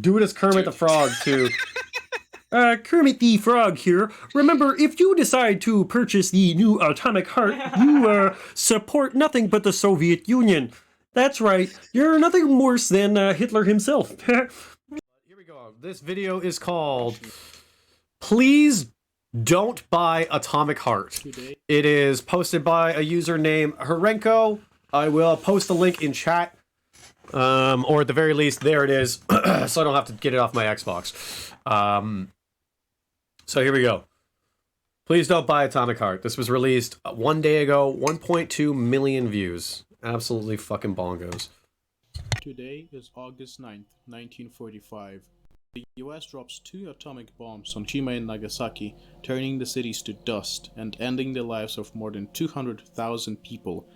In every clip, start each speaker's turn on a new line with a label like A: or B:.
A: do it as Kermit the Frog too. Kermit the Frog here. Remember, if you decide to purchase the new atomic heart, you support nothing but the Soviet Union. That's right. You're nothing worse than Hitler himself. Here we go. This video is called Please Don't Buy Atomic Heart. It is posted by a user named Herenko. I will post the link in chat. Or at the very least, there it is. So I don't have to get it off my Xbox. So here we go. Please don't buy Atomic Heart. This was released 1 day ago. 1.2 million views. Absolutely fucking bongos.
B: Today is August 9th, 1945. The US drops 2 atomic bombs on Hiroshima and Nagasaki, turning the cities to dust and ending the lives of more than 200,000 people,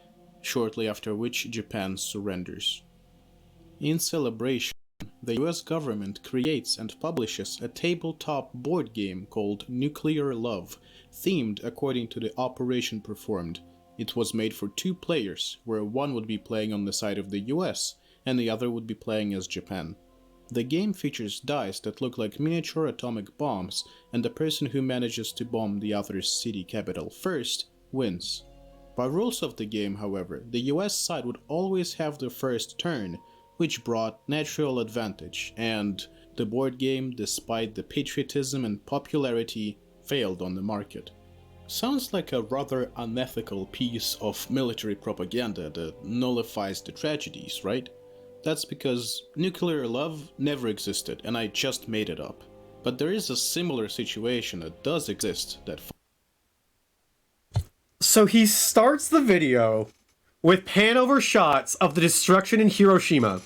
B: shortly after which Japan surrenders. In celebration, the US government creates and publishes a tabletop board game called Nuclear Love, themed according to the operation performed. It was made for 2 players, where one would be playing on the side of the US and the other would be playing as Japan. The game features dice that look like miniature atomic bombs, and the person who manages to bomb the other's city capital first wins. By rules of the game, however, the US side would always have the first turn, which brought natural advantage, and the board game, despite the patriotism and popularity, failed on the market. Sounds like a rather unethical piece of military propaganda that nullifies the tragedies, right? That's because Nuclear Love never existed and I just made it up. But there is a similar situation that does exist that...
A: So he starts the video with pan-over shots of the destruction in Hiroshima.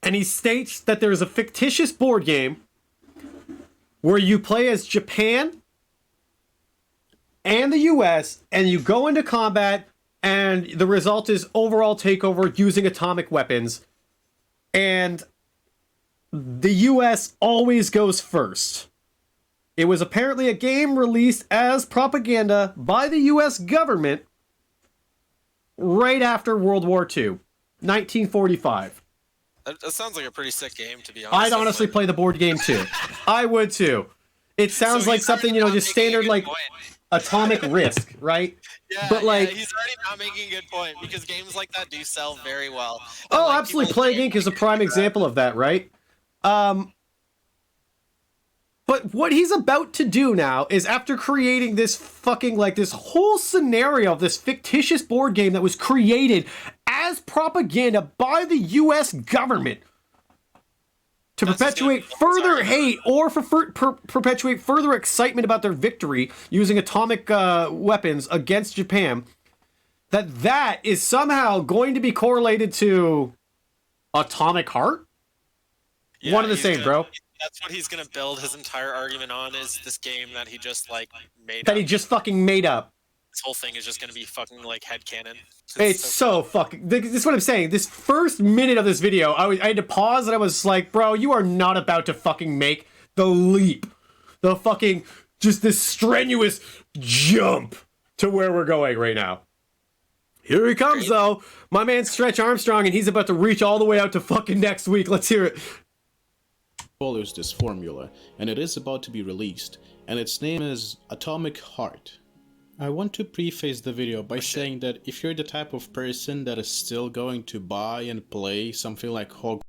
A: And he states that there is a fictitious board game where you play as Japan and the US, and you go into combat, and the result is overall takeover using atomic weapons. And the US always goes first. It was apparently a game released as propaganda by the US government right after World War II, 1945.
C: That sounds like a pretty sick game, to be honest.
A: I'd honestly play the board game too. I would too. It sounds like something, you know, just standard like Atomic Risk, right?
C: Yeah,
A: but like,
C: he's already not making a good point, because games like that do sell very well. And
A: oh,
C: like,
A: absolutely. Plague Inc. is a prime example of that, right? But what he's about to do now is, after creating this fucking, like, this whole scenario of this fictitious board game that was created as propaganda by the US government to perpetuate further hate or perpetuate further excitement about their victory using atomic weapons against Japan, that is somehow going to be correlated to Atomic Heart?
C: Yeah,
A: one of the same, bro.
C: That's what he's gonna build his entire argument on, is this game that he just like made
A: That
C: up.
A: he just fucking made up.
C: This whole thing is just gonna be fucking like headcanon.
A: It's so fucking... This is what I'm saying. This first minute of this video, I had to pause and I was like, bro, you are not about to fucking make the leap. The fucking... just this strenuous jump to where we're going right now. Here he comes, though. My man Stretch Armstrong, and he's about to reach all the way out to fucking next week. Let's hear it.
B: Follows this formula, and it is about to be released, and its name is Atomic Heart. I want to preface the video by saying that if you're the type of person that is still going to buy and play something like Hogwarts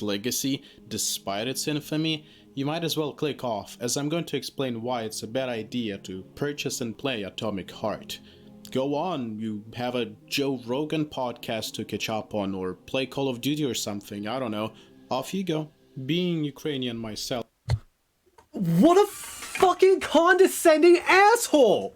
B: Legacy despite its infamy, you might as well click off, as I'm going to explain why it's a bad idea to purchase and play Atomic Heart. Go on, you have a Joe Rogan podcast to catch up on, or play Call of Duty or something, I don't know. Off you go. Being Ukrainian myself.
A: What a fucking condescending asshole!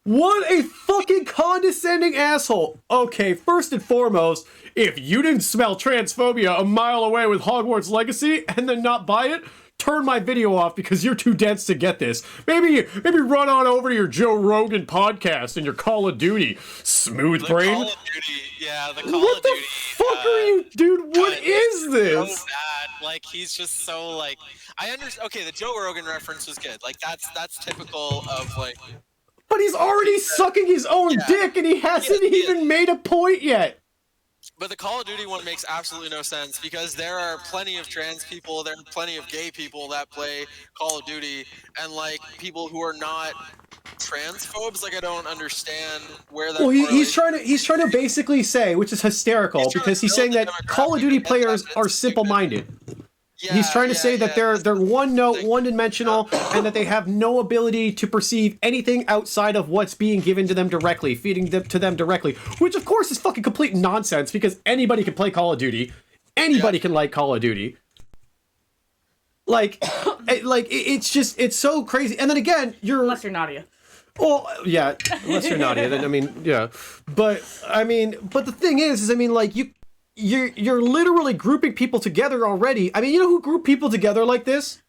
A: What a fucking condescending asshole! Okay, first and foremost, if you didn't smell transphobia a mile away with Hogwarts Legacy and then not buy it, turn my video off because you're too dense to get this. Maybe run on over to your Joe Rogan podcast and your Call of Duty, smooth brain.
C: Call of Duty, yeah, the Call
A: what
C: of
A: the
C: Duty.
A: Fuck are you, dude? What is this?
C: So bad. Like, he's just so like, I understand. Okay, the Joe Rogan reference was good. Like, that's typical of like.
A: But he's already sucking his own dick, and he hasn't even made a point yet.
C: But the Call of Duty one makes absolutely no sense because there are plenty of trans people, there are plenty of gay people that play Call of Duty, and like people who are not transphobes. Like I don't understand where that
A: Well,
C: correlation.
A: he's trying to basically say, which is hysterical,
C: He's trying
A: because
C: to
A: he's
C: build
A: saying
C: the
A: that Call of
C: demographic
A: Duty
C: of that,
A: players
C: but
A: are
C: it's
A: simple-minded.
C: Yeah,
A: He's trying to say that they're one note,
C: thing.
A: one-dimensional, and that they have no ability to perceive anything outside of what's being given to them directly, feeding them to them directly, which of course is fucking complete nonsense because anybody can play Call of Duty, anybody can like Call of Duty. Like, it's so crazy. And then again,
D: Unless you're Nadia.
A: well, yeah, unless you're Nadia, then I mean, yeah. But the thing is I mean, like you're literally grouping people together already. I mean, you know who grouped people together like this?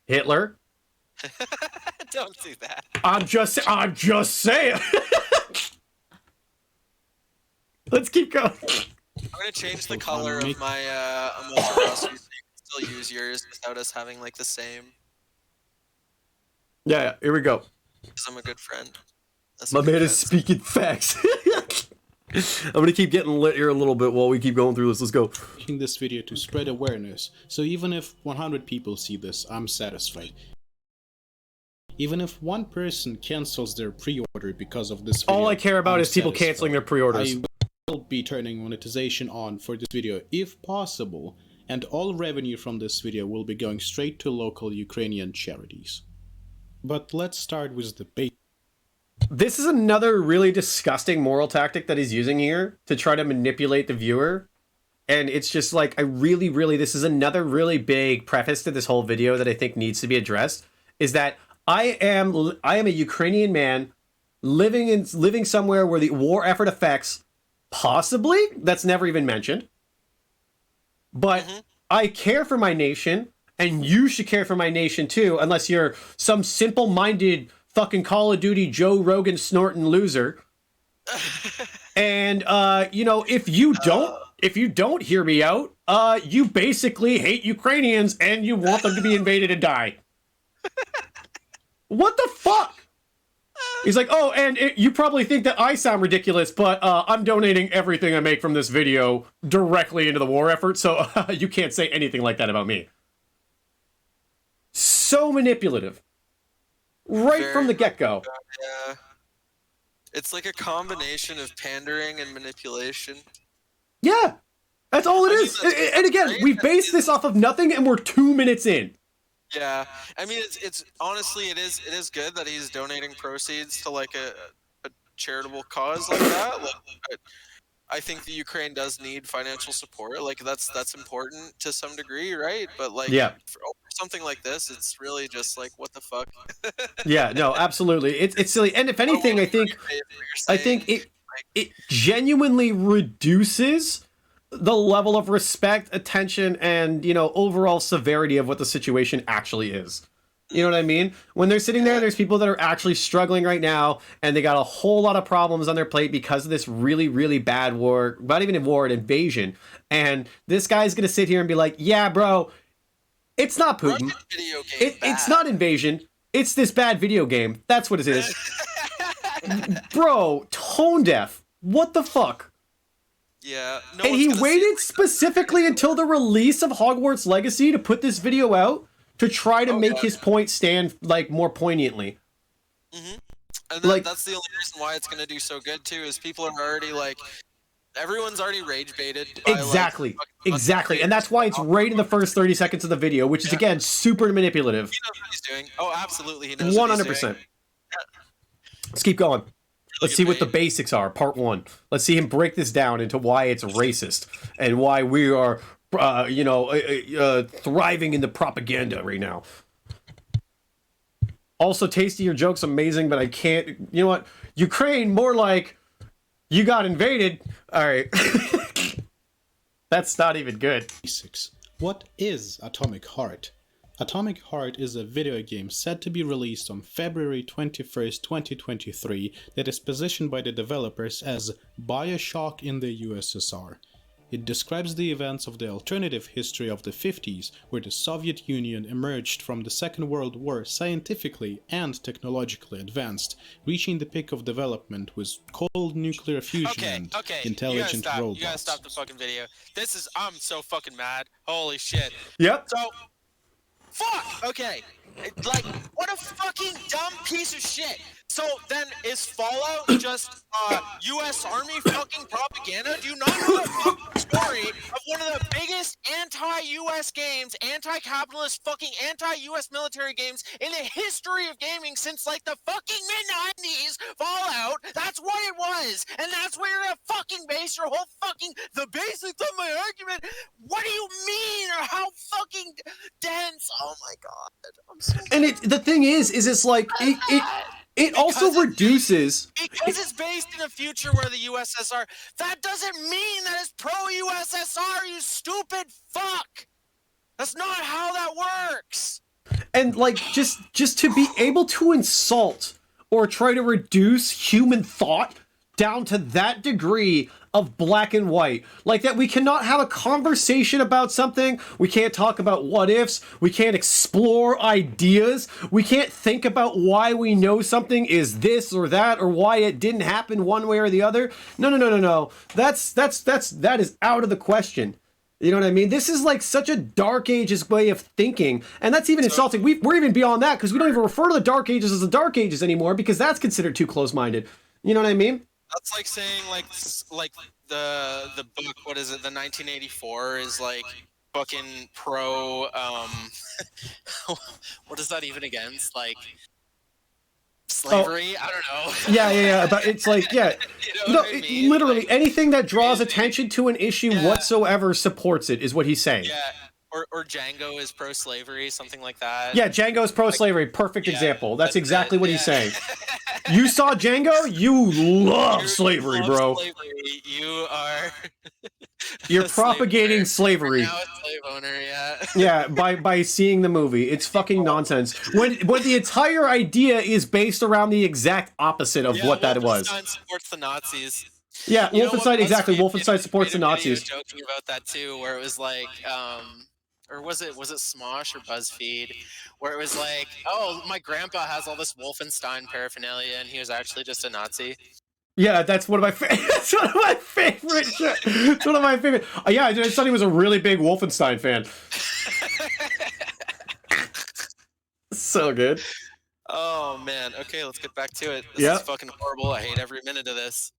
A: Hitler.
C: Don't do that.
A: I'm just saying. Let's keep going.
C: I'm gonna change the color of my emoji roster so you can still use yours without us having like the same.
A: Yeah, here we go.
C: Because I'm a good friend. That's
A: My
C: a good
A: man is
C: friend.
A: speaking facts. I'm gonna keep getting lit here a little bit while we keep going through this. Let's go.
B: Making this video to spread awareness, so even if 100 people see this, I'm satisfied. Even if one person cancels their pre-order because of this video,
A: All I care about
B: I'm
A: is people
B: satisfied.
A: canceling their pre-orders.
B: I will be turning monetization on for this video if possible, and all revenue from this video will be going straight to local Ukrainian charities. But let's start with the basics.
A: This is another really disgusting moral tactic that he's using here to try to manipulate the viewer. And it's just like, this is another really big preface to this whole video that I think needs to be addressed, is that I am a Ukrainian man living somewhere where the war effort affects, possibly, that's never even mentioned. But I care for my nation, and you should care for my nation too, unless you're some simple-minded fucking Call of Duty Joe Rogan snorting loser. And you know, if you don't hear me out, you basically hate Ukrainians and you want them to be invaded and die. What the fuck? He's like, oh, and you probably think that I sound ridiculous, but I'm donating everything I make from this video directly into the war effort, so you can't say anything like that about me. So manipulative. Right from the get-go.
C: Yeah. It's like a combination of pandering and manipulation.
A: Yeah. That's all it is. And again, we base this off of nothing and we're 2 minutes in.
C: Yeah, I mean, it's honestly, it is good that he's donating proceeds to like a charitable cause like that. Like, I think the Ukraine does need financial support. Like that's important to some degree, right? But like,
A: Yeah.
C: for something like this, it's really just like, what the fuck?
A: Yeah, no, absolutely. It's silly. And if anything, I think it genuinely reduces the level of respect, attention, and, you know, overall severity of what the situation actually is. You know what I mean? When they're sitting there, there's people that are actually struggling right now, and they got a whole lot of problems on their plate because of this really, really bad war, not even a war, an invasion. And this guy's going to sit here and be like, yeah, bro, it's not Putin. It's not invasion. It's this bad video game. That's what it is. Bro, tone deaf. What the fuck?
C: Yeah. No,
A: and he waited specifically until the release of Hogwarts Legacy to put this video out to try to make his point stand like more poignantly.
C: And then, that's the only reason why it's going to do so good too, is people are already like, everyone's already rage baited.
A: Exactly. Exactly. And that's why it's right in the first 30 seconds of the video, which is again super manipulative.
C: He knows what he's doing. Oh, absolutely, he knows. 100%.
A: Let's keep going. Let's see what the basics are. Part 1. Let's see him break this down into why it's racist and why we are, thriving in the propaganda right now. Also, Tasty, your joke's amazing, but I can't. You know what? Ukraine, more like you got invaded. All right. That's not even good.
B: Basics. What is Atomic Heart? Atomic Heart is a video game set to be released on February 21st, 2023 that is positioned by the developers as BioShock in the USSR. It describes the events of the alternative history of the 50s, where the Soviet Union emerged from the Second World War scientifically and technologically advanced, reaching the peak of development with cold nuclear fusion and intelligent robots.
C: You gotta stop the fucking video. I'm so fucking mad. Holy shit.
A: Yep.
C: So, fuck! Okay. Like, what a fucking dumb piece of shit. So then is Fallout just U.S. Army fucking propaganda? Do you not know the fucking story of one of the biggest anti-U.S. games, anti-capitalist fucking anti-U.S. military games in the history of gaming since like the fucking mid-90s? Fallout, that's what it was, and that's where you're gonna fucking base your whole fucking the basics of my argument. What do you mean? Or how fucking dense? Oh my god, I'm so.
A: And the thing is it's like it also reduces
C: because it's based in a future where the USSR. That doesn't mean that it's pro-USSR. You stupid fuck. That's not how that works.
A: And like just to be able to insult or try to reduce human thought down to that degree of black and white, like that we cannot have a conversation about something, we can't talk about what ifs, we can't explore ideas, we can't think about why we know something is this or that, or why it didn't happen one way or the other. No. That is out of the question. You know what I mean? This is like such a Dark Ages way of thinking, and that's even insulting. We're even beyond that, because we don't even refer to the Dark Ages as the Dark Ages anymore, because that's considered too close-minded. You know what I mean?
C: That's like saying like the book, what is it, the 1984 is like fucking pro what is that even against? Like slavery? I don't know.
A: Yeah. But it's like, yeah.
C: You know what I mean?
A: Literally
C: like,
A: anything that draws attention to an issue whatsoever supports it, is what he's saying.
C: Yeah. Or Django is pro-slavery, something like that.
A: Yeah, Django's pro-slavery. Perfect example. That's exactly what he's saying. You saw Django? You love slavery, bro.
C: Slavery. You are.
A: You're propagating slavery.
C: Now a slave owner, yeah.
A: Yeah, by seeing the movie. It's fucking nonsense. When the entire idea is based around the exact opposite of what that was.
C: Wolfenstein supports the Nazis.
A: Yeah, Wolfenstein, exactly. Wolfenstein supports the Nazis.
C: Joking about that too, where it was like, or was it Smosh or BuzzFeed, where it was like, oh, my grandpa has all this Wolfenstein paraphernalia, and he was actually just a Nazi.
A: Yeah, that's one of my that's one of my favorite shit. It's one of my favorite. Yeah, I just thought he was a really big Wolfenstein fan. So good.
C: Oh man. Okay, let's get back to it. This is fucking horrible. I hate every minute of this.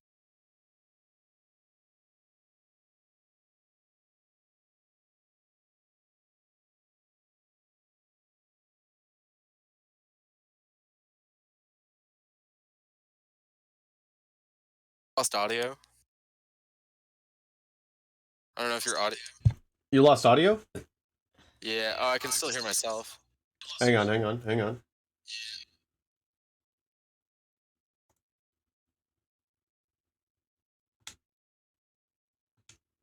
C: Lost audio. I don't know if your audio.
A: You lost audio?
C: Yeah. Oh, I can still hear myself.
A: Hang on.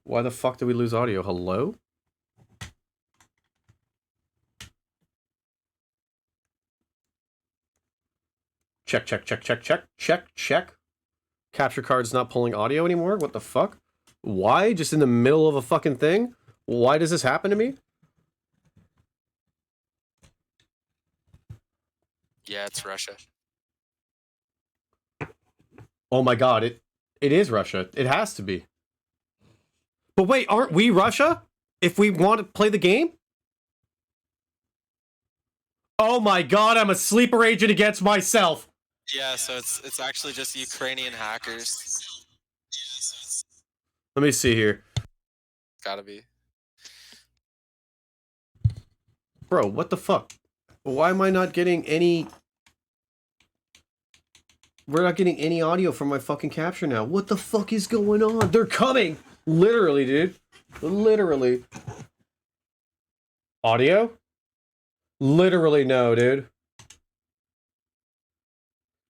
A: Why the fuck did we lose audio? Hello? Check. Capture card's not pulling audio anymore? What the fuck? Why? Just in the middle of a fucking thing? Why does this happen to me?
C: Yeah, it's Russia.
A: Oh my god, it is Russia. It has to be. But wait, aren't we Russia? If we want to play the game? Oh my god, I'm a sleeper agent against myself.
C: Yeah, so it's actually just Ukrainian hackers.
A: Let me see here.
C: Gotta be.
A: Bro, what the fuck? Why am I not getting any... We're not getting any audio from my fucking capture now. What the fuck is going on? They're coming! Literally, dude. Literally. Audio? Literally no, dude.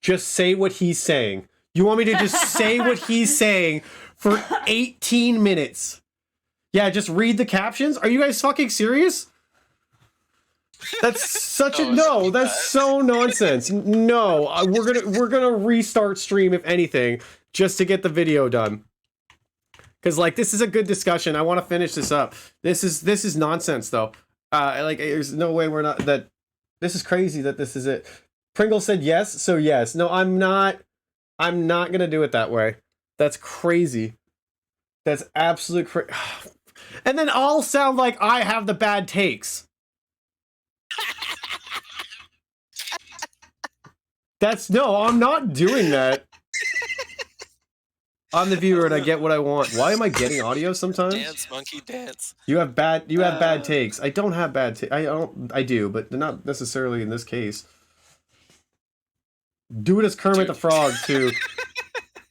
A: Just say what he's saying. You want me to just say what he's saying for 18 minutes? Yeah, just read the captions? Are you guys fucking serious? That's such a no. That's so nonsense. No, we're gonna restart stream if anything, just to get the video done.
D: because like this is a good discussion. I want to finish this up. This is nonsense though. Like there's no way we're not that. This is crazy that this is it. Pringle said yes, so yes. No, I'm not gonna do it that way. That's crazy. That's absolute crazy. And then I'll sound like I have the bad takes. No, I'm not doing that. I'm the viewer and I get what I want. Why am I getting audio sometimes?
C: Dance, monkey, dance.
D: You have bad takes. I don't have bad takes. I do, but not necessarily in this case. Do it as Kermit the Frog too.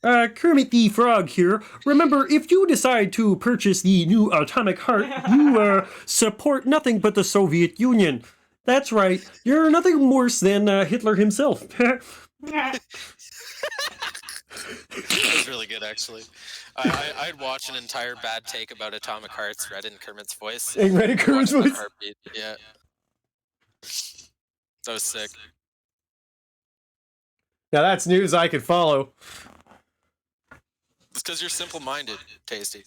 A: Kermit the Frog here. Remember, if you decide to purchase the new atomic heart, you support nothing but the Soviet Union. That's right. You're nothing worse than Hitler himself.
C: That was really good, actually. I'd watch an entire bad take about atomic hearts read in Kermit's voice.
D: Read in Kermit's
C: Watch the
D: voice?
C: heartbeat. Yeah. That was sick.
D: Now that's news I could follow.
C: It's because you're simple-minded, Tasty.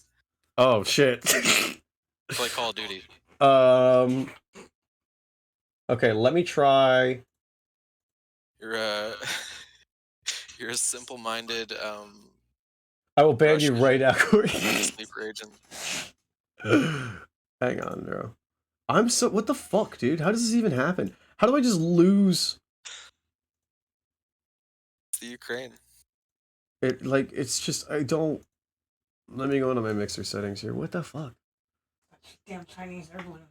D: Oh shit.
C: Play Call of Duty.
D: Okay, let me try.
C: You're you're a simple-minded
D: I will ban you
C: Russian
D: right now, Corey.
C: sleeper agent.
D: Hang on, bro. What the fuck, dude? How does this even happen? How do I just lose
C: It's the Ukraine.
D: it? Like, it's just, I don't... Let me go into my mixer settings here. What the fuck?
E: Damn Chinese air balloon.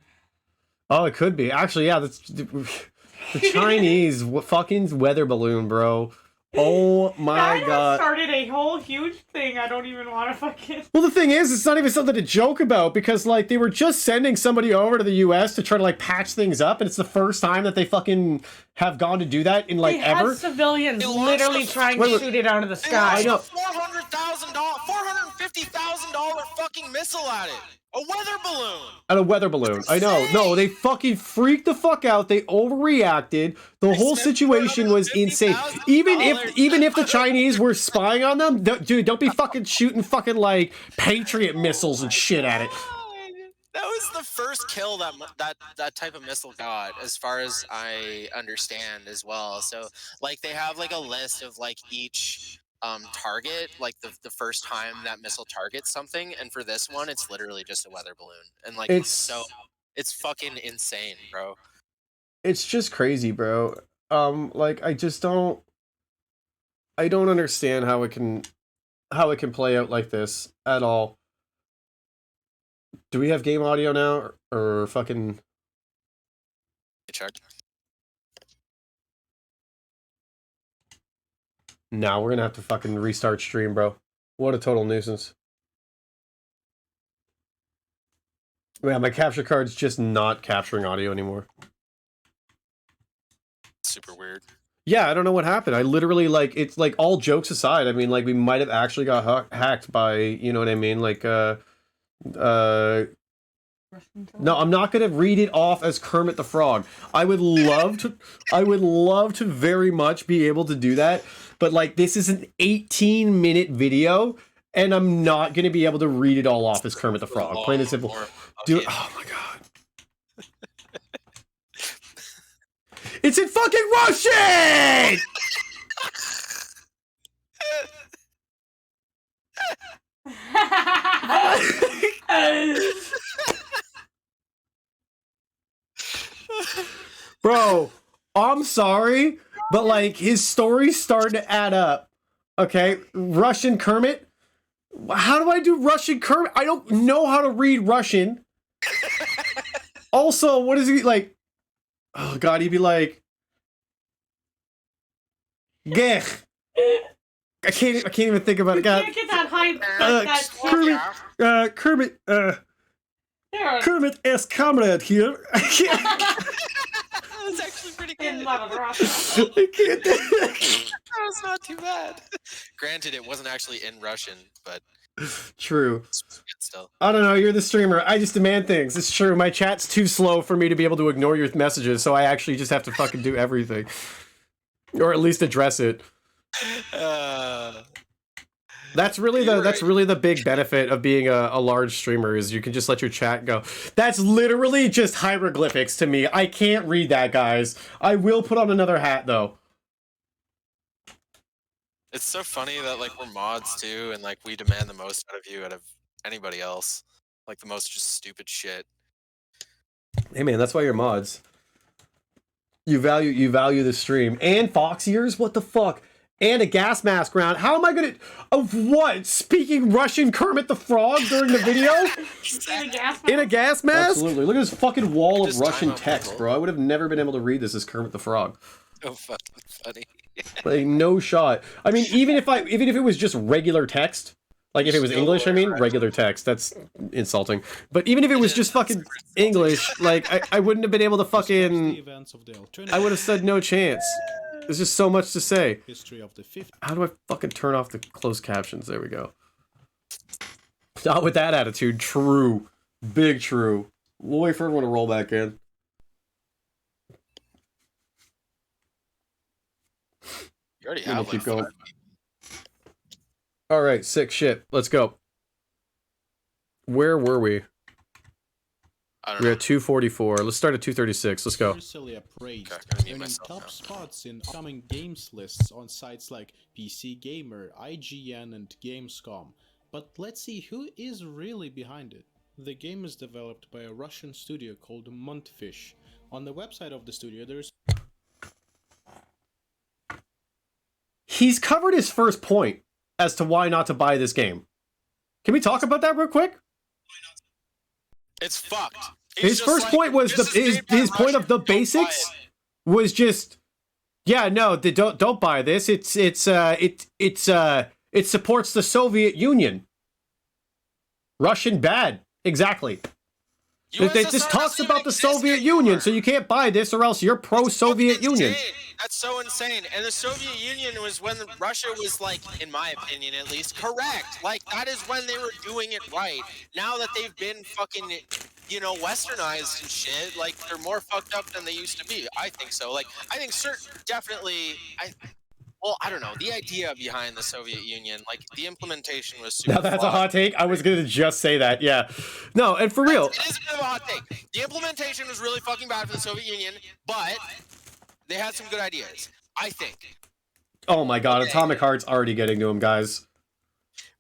D: Oh, it could be. Actually, yeah, that's... The Chinese fucking weather balloon, bro. Oh my
E: That
D: god.
E: started a whole huge thing. I don't even want to fucking.
D: Well, the thing is, it's not even something to joke about because, like, they were just sending somebody over to the U.S. to try to, like, patch things up, and it's the first time that they fucking have gone to do that in, like,
E: They had
D: ever.
E: civilians
C: They launched
E: literally
C: a-
E: trying
D: Wait,
E: to shoot it out of the
C: They
E: sky.
D: I know.
C: $400,000, $450,000 fucking missile at it. A weather balloon.
D: At a weather balloon. I know. No, they fucking freaked the fuck out. They overreacted. The whole
C: spent
D: situation was insane.
C: $450,000.
D: Even if the Chinese were spying on them, dude, don't be fucking shooting fucking like Patriot missiles and shit at it.
C: That was the first kill that type of missile got, as far as I understand as well. So like they have like a list of like each target, like the first time that missile targets something, and for this one it's literally just a weather balloon. And like it's fucking insane, bro.
D: It's just crazy, bro. Like I don't understand how it can play out like this at all. Do we have game audio now or fucking
C: Check.
D: Now we're gonna have to fucking restart stream, bro. What a total nuisance. Yeah, my capture card's just not capturing audio anymore.
C: Super weird.
D: Yeah, I don't know what happened. I literally, like, it's like, all jokes aside, I mean, like, we might have actually got hacked by, you know what I mean? Like, no, I'm not gonna read it off as Kermit the Frog. I would love to very much be able to do that, but like this is an 18-minute video, and I'm not gonna be able to read it all off as Kermit the Frog. Plain and simple. Dude, oh my god. It's in fucking Russian! Bro, I'm sorry, but like his story's starting to add up. Okay, Russian Kermit. How do I do Russian Kermit? I don't know how to read Russian. Also, what is he like? Oh god, he'd be like, Gech. I can't even think about it. God.
E: Can't get that high. That
A: Kermit,
E: there.
A: Kermit S. Comrade here.
C: That's actually pretty
E: In
C: good.
E: Russia.
D: I can't.
C: That was not too bad. Granted, it wasn't actually in Russian, but
D: True.
C: it's pretty good still.
D: I don't know, you're the streamer. I just demand things. It's true. My chat's too slow for me to be able to ignore your messages, so I actually just have to fucking do everything. Or at least address it. That's really the big benefit of being a large streamer is you can just let your chat go. That's literally just hieroglyphics to me. I can't read that, guys. I will put on another hat though.
C: It's so funny that like we're mods too, and like we demand the most out of you out of anybody else. Like the most just stupid shit.
D: Hey man, that's why you're mods. You value the stream and Fox ears. What the fuck? And a gas mask round. How am I gonna? Of what? Speaking Russian Kermit the Frog during the video? In a gas mask? Absolutely. Look at this fucking wall of Russian text, bro. I would have never been able to read this as Kermit the Frog.
C: So fucking funny.
D: Like no shot. I mean, even if it was just regular text, like if it was English, I mean, regular text. That's insulting. But even if it was just fucking English, like I wouldn't have been able to fucking. I would have said no chance. There's just so much to say. How do I fucking turn off the closed captions? There we go. Not with that attitude. True. Big true. We'll wait for everyone to roll back in.
C: You already have
D: Keep
C: like
D: going.
C: 5 minutes.
D: Alright, sick shit. Let's go. Where were we? We're at 244. Let's start at 236. Let's go.
B: Earning top spots in upcoming games lists on sites like PC Gamer, IGN, and Gamescom. But let's see who is really behind it. The game is developed by a Russian studio called Montfish. On the website of the studio, there's...
D: He's covered his first point as to why not to buy this game. Can we talk about that real quick?
C: It's fucked.
D: His first point was his point of the basics was just, yeah, no, don't buy this. It supports the Soviet Union. Russian bad, exactly. It just talks about the Soviet Union, so you can't buy this or else you're pro-Soviet Union.
C: That's so insane. And the Soviet Union was when Russia was, like, in my opinion at least, correct. Like, that is when they were doing it right. Now that they've been fucking, you know, westernized and shit, like, they're more fucked up than they used to be. I think so. Like, I think definitely, well, I don't know. The idea behind the Soviet Union, like, the implementation was super
D: Now that's
C: flawed.
D: a hot take. I was going to just say that, yeah. No, and for real.
C: It is a bit of a hot take. The implementation was really fucking bad for the Soviet Union, but they had some good ideas, I think.
D: Oh my god, Atomic Heart's already getting to him, guys.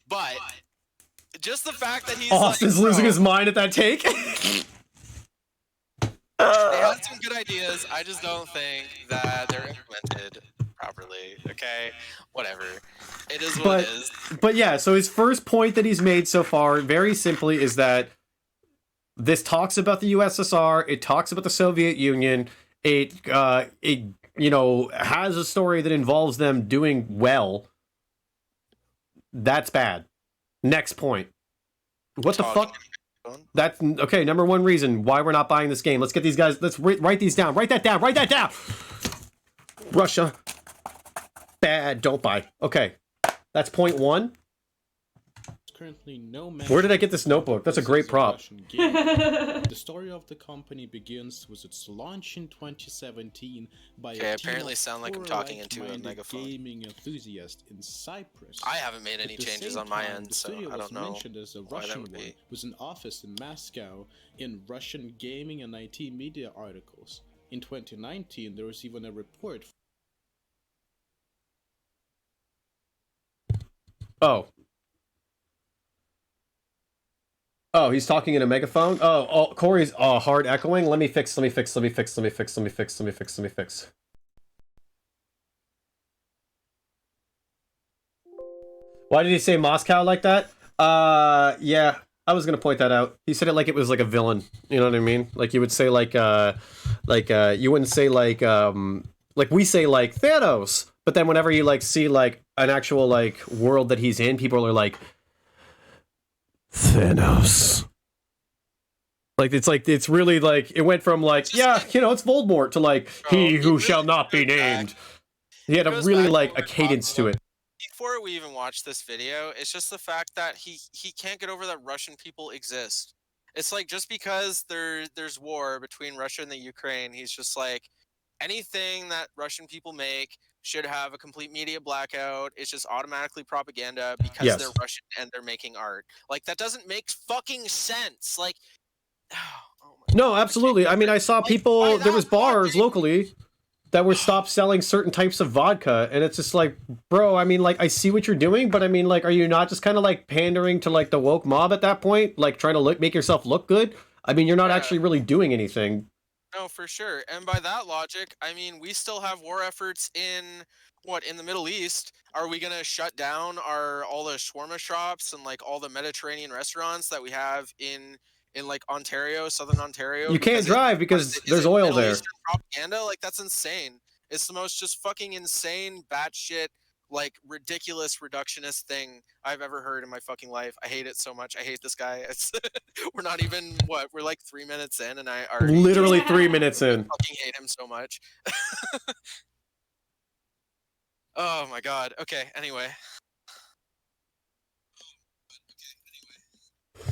C: But just the fact that he's
D: Austin's losing his mind at that take.
C: They had some good ideas. I just don't think that they're implemented properly. Okay, whatever. It is what it is.
D: But yeah, so his first point that he's made so far, very simply, is that this talks about the USSR. It talks about the Soviet Union. It you know, has a story that involves them doing well. That's bad. Next point. What the fuck? That's okay. Number one reason why we're not buying this game. Let's get these guys. Let's write these down. Write that down. Write that down. Russia. Bad. Don't buy. Okay. That's point one.
B: Currently no
D: Where did I get this notebook? That's a great prop.
B: The story of the company begins with its launch in 2017 by a team
C: apparently
B: of
C: sound like I'm
B: four
C: talking into a
B: like-minded
C: megaphone.
B: gaming enthusiasts in Cyprus.
C: I haven't made any
B: At the
C: changes
B: same
C: on my
B: time,
C: end,
B: the
C: so
B: studio
C: I
B: was
C: don't know
B: mentioned as a
C: why that
B: Russian
C: would
B: one,
C: be.
B: with an office in Moscow in Russian gaming and IT media articles. In 2019, there was even a report.
D: Oh, he's talking in a megaphone? Oh, Corey's hard echoing. Let me fix. Why did he say Moscow like that? Yeah, I was gonna point that out. He said it like it was like a villain. You know what I mean? Like you would say you wouldn't say like we say like Thanos, but then whenever you like see like an actual like world that he's in, people are like Thanos. Like it's really like it went from like it's Voldemort to like he who shall not be named. He had a really like a cadence to it.
C: Before we even watch this video, it's just the fact that he can't get over that Russian people exist. It's like just because there's war between Russia and the Ukraine, he's just like anything that Russian people make should have a complete media blackout. It's just automatically propaganda because
D: Yes.
C: they're Russian and they're making art. Like, that doesn't make fucking sense. Like, oh my
D: No,
C: God,
D: absolutely. I mean, I saw
C: Like,
D: people.
C: by
D: There was
C: that
D: bars
C: logic-
D: locally that were stopped selling certain types of vodka, and it's just like, bro. I mean, like, I see what you're doing, but I mean, like, are you not just kind of like pandering to like the woke mob at that point, like trying to make yourself look good? I mean, you're not
C: Yeah.
D: actually really doing anything.
C: No, for sure. And by that logic, I mean, we still have war efforts in the Middle East. Are we gonna shut down all the shawarma shops and like all the Mediterranean restaurants that we have in like Ontario, Southern Ontario?
D: You can't drive because there's oil there.
C: Eastern propaganda? Like, that's insane. It's the most just fucking insane, batshit, like ridiculous reductionist thing I've ever heard in my fucking life. I hate it so much. I hate this guy. It's we're not even we're like 3 minutes in, and I already
D: Literally
E: Yeah.
D: 3 minutes in.
C: fucking hate him so much. Oh my God. Okay. Anyway.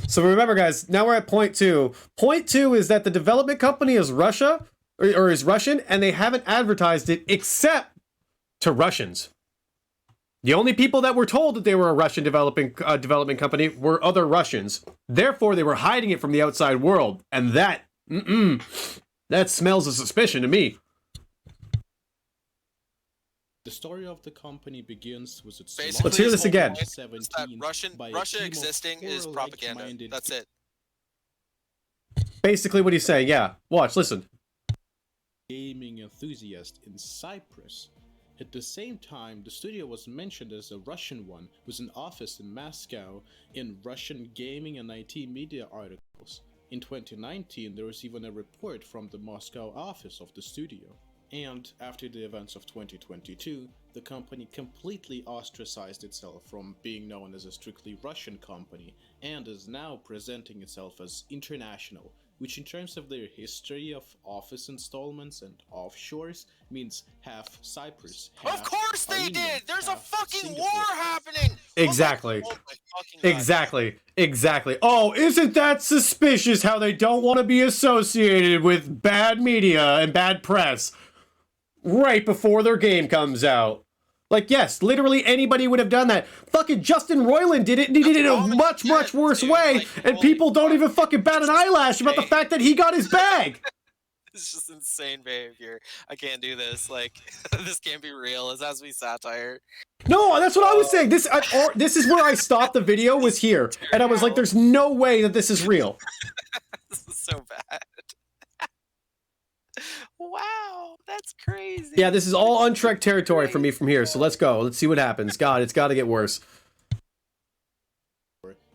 D: So remember, guys, now we're at point 2. Point 2 is that the development company is Russia, or is Russian, and they haven't advertised it except to Russians. The only people that were told that they were a Russian development company were other Russians. Therefore, they were hiding it from the outside world, and that smells of suspicion to me.
B: The story of the company begins with its
C: Basically,
D: Let's hear
C: his
D: this
C: whole
D: again.
C: point is that Russia existing is propaganda. That's it.
D: Basically what he's saying, yeah. Watch, listen.
B: Gaming enthusiast in Cyprus. At the same time, the studio was mentioned as a Russian one, with an office in Moscow in Russian gaming and IT media articles. In 2019, there was even a report from the Moscow office of the studio. And after the events of 2022, the company completely ostracized itself from being known as a strictly Russian company and is now presenting itself as international, which in terms of their history of office installments and offshores means half Cyprus.
C: Of course they
B: Armenia,
C: did. There's a
B: half
C: fucking
B: Singapore.
C: war happening.
D: Exactly.
C: Oh my fucking God.
D: Exactly. Oh, isn't that suspicious how they don't want to be associated with bad media and bad press right before their game comes out? Like, yes, literally anybody would have done that. Fucking Justin Roiland did it, and he did it in a much worse
C: dude.
D: way,
C: Like,
D: and
C: holy
D: people don't
C: fuck.
D: even fucking bat an eyelash about the fact that he got his bag.
C: It's just insane behavior. I can't do this. Like, this can't be real. This has to be satire.
D: No, that's what I was saying. This is where I stopped the video, was here. And I was like, there's no way that this is real.
C: This is so bad. Wow, that's crazy.
D: Yeah, this is all untracked territory for me from here, so let's go. Let's see what happens. God, it's got to get worse.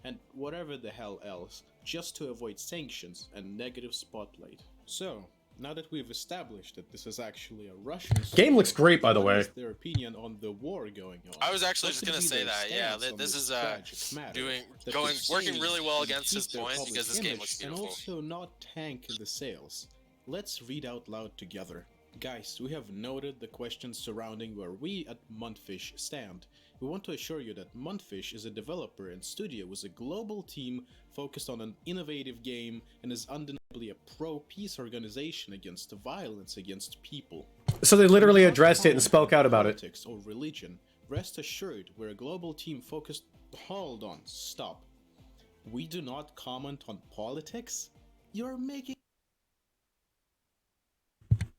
B: And whatever the hell else, just to avoid sanctions and negative spotlight. So, now that we've established that this is actually a Russian
D: Game looks great, by the
B: what
D: way.
B: is their opinion on the war going on?
C: I was actually
B: What
C: just
B: could
C: gonna
B: be
C: say
B: their
C: that. Yeah,
B: stance on
C: this is
B: tragic matter that
C: working
B: could
C: really well
B: save
C: against his
B: and keep their
C: point
B: public
C: because this game
B: image
C: looks
B: and
C: beautiful.
B: also not tank the sales. Let's read out loud together. Guys, we have noted the questions surrounding where we at Montfish stand. We want to assure you that Montfish is a developer and studio with a global team focused on an innovative game and is undeniably a pro-peace organization against violence against people.
D: So they literally
B: We do not
D: addressed it and
B: comment
D: spoke
B: on
D: out about it.
B: Politics or religion. Rest assured, we're a global team focused. Hold on, stop. We do not comment on politics? You're making.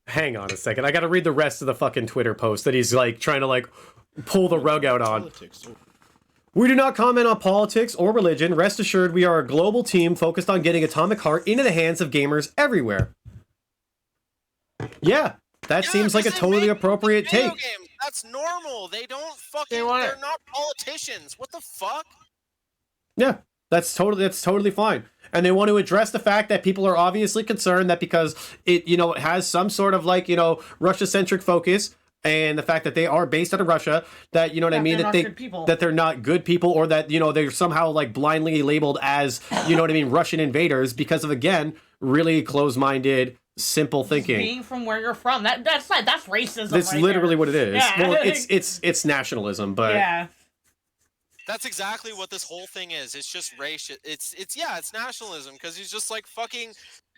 D: Hang on a second. I gotta read the rest of the fucking Twitter post that he's like trying to like pull the rug out on.
B: Politics or
D: We do not comment on politics or religion. Rest assured, we are a global team focused on getting Atomic Heart into the hands of gamers everywhere. Yeah, that seems like a
C: because they
D: totally
C: make
D: appropriate
C: video
D: take.
C: games. That's normal. They don't fucking.
E: They want
C: They're
E: it.
C: not politicians. What the fuck?
D: Yeah, that's totally fine. And they want to address the fact that people are obviously concerned that because it, you know, it has some sort of like, you know, Russia-centric focus, and the fact that they are based out of Russia, that, you know what I
E: That
D: mean,
E: they're
D: that
E: not
D: they
E: good people.
D: that they're not good people, or that, you know, they're somehow like blindly labeled as, you know what I mean, Russian invaders because of, again, really close-minded, simple thinking.
E: Being from where you're from, that's racism.
D: That's
E: right
D: literally
E: there.
D: what it is.
E: Yeah.
D: Well, it's nationalism, but
E: Yeah.
C: That's exactly what this whole thing is. It's just race. It's nationalism because he's just like fucking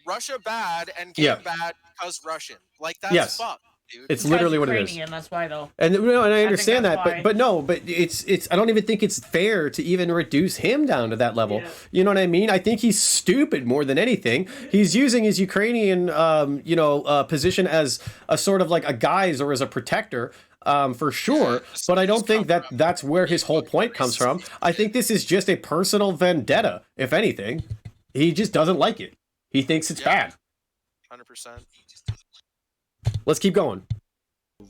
C: Russia bad and game
D: Yeah.
C: bad because Russian. Like, that's
D: Yes.
C: fucked. dude.
D: It's
E: This
D: literally
E: guy's
D: what it is.
E: Ukrainian, that's why though.
D: And no, and I
E: think
D: understand
E: that's
D: that,
E: why.
D: but no, but it's I don't even think it's fair to even reduce him down to that level.
E: Yeah.
D: You know what I mean? I think he's stupid more than anything. He's using his Ukrainian position as a sort of like a guise or as a protector. For sure, but I don't think that that's where his whole point comes from. I think this is just a personal vendetta, if anything. He just doesn't like it. He thinks it's bad.
C: 100%.
D: Let's keep going.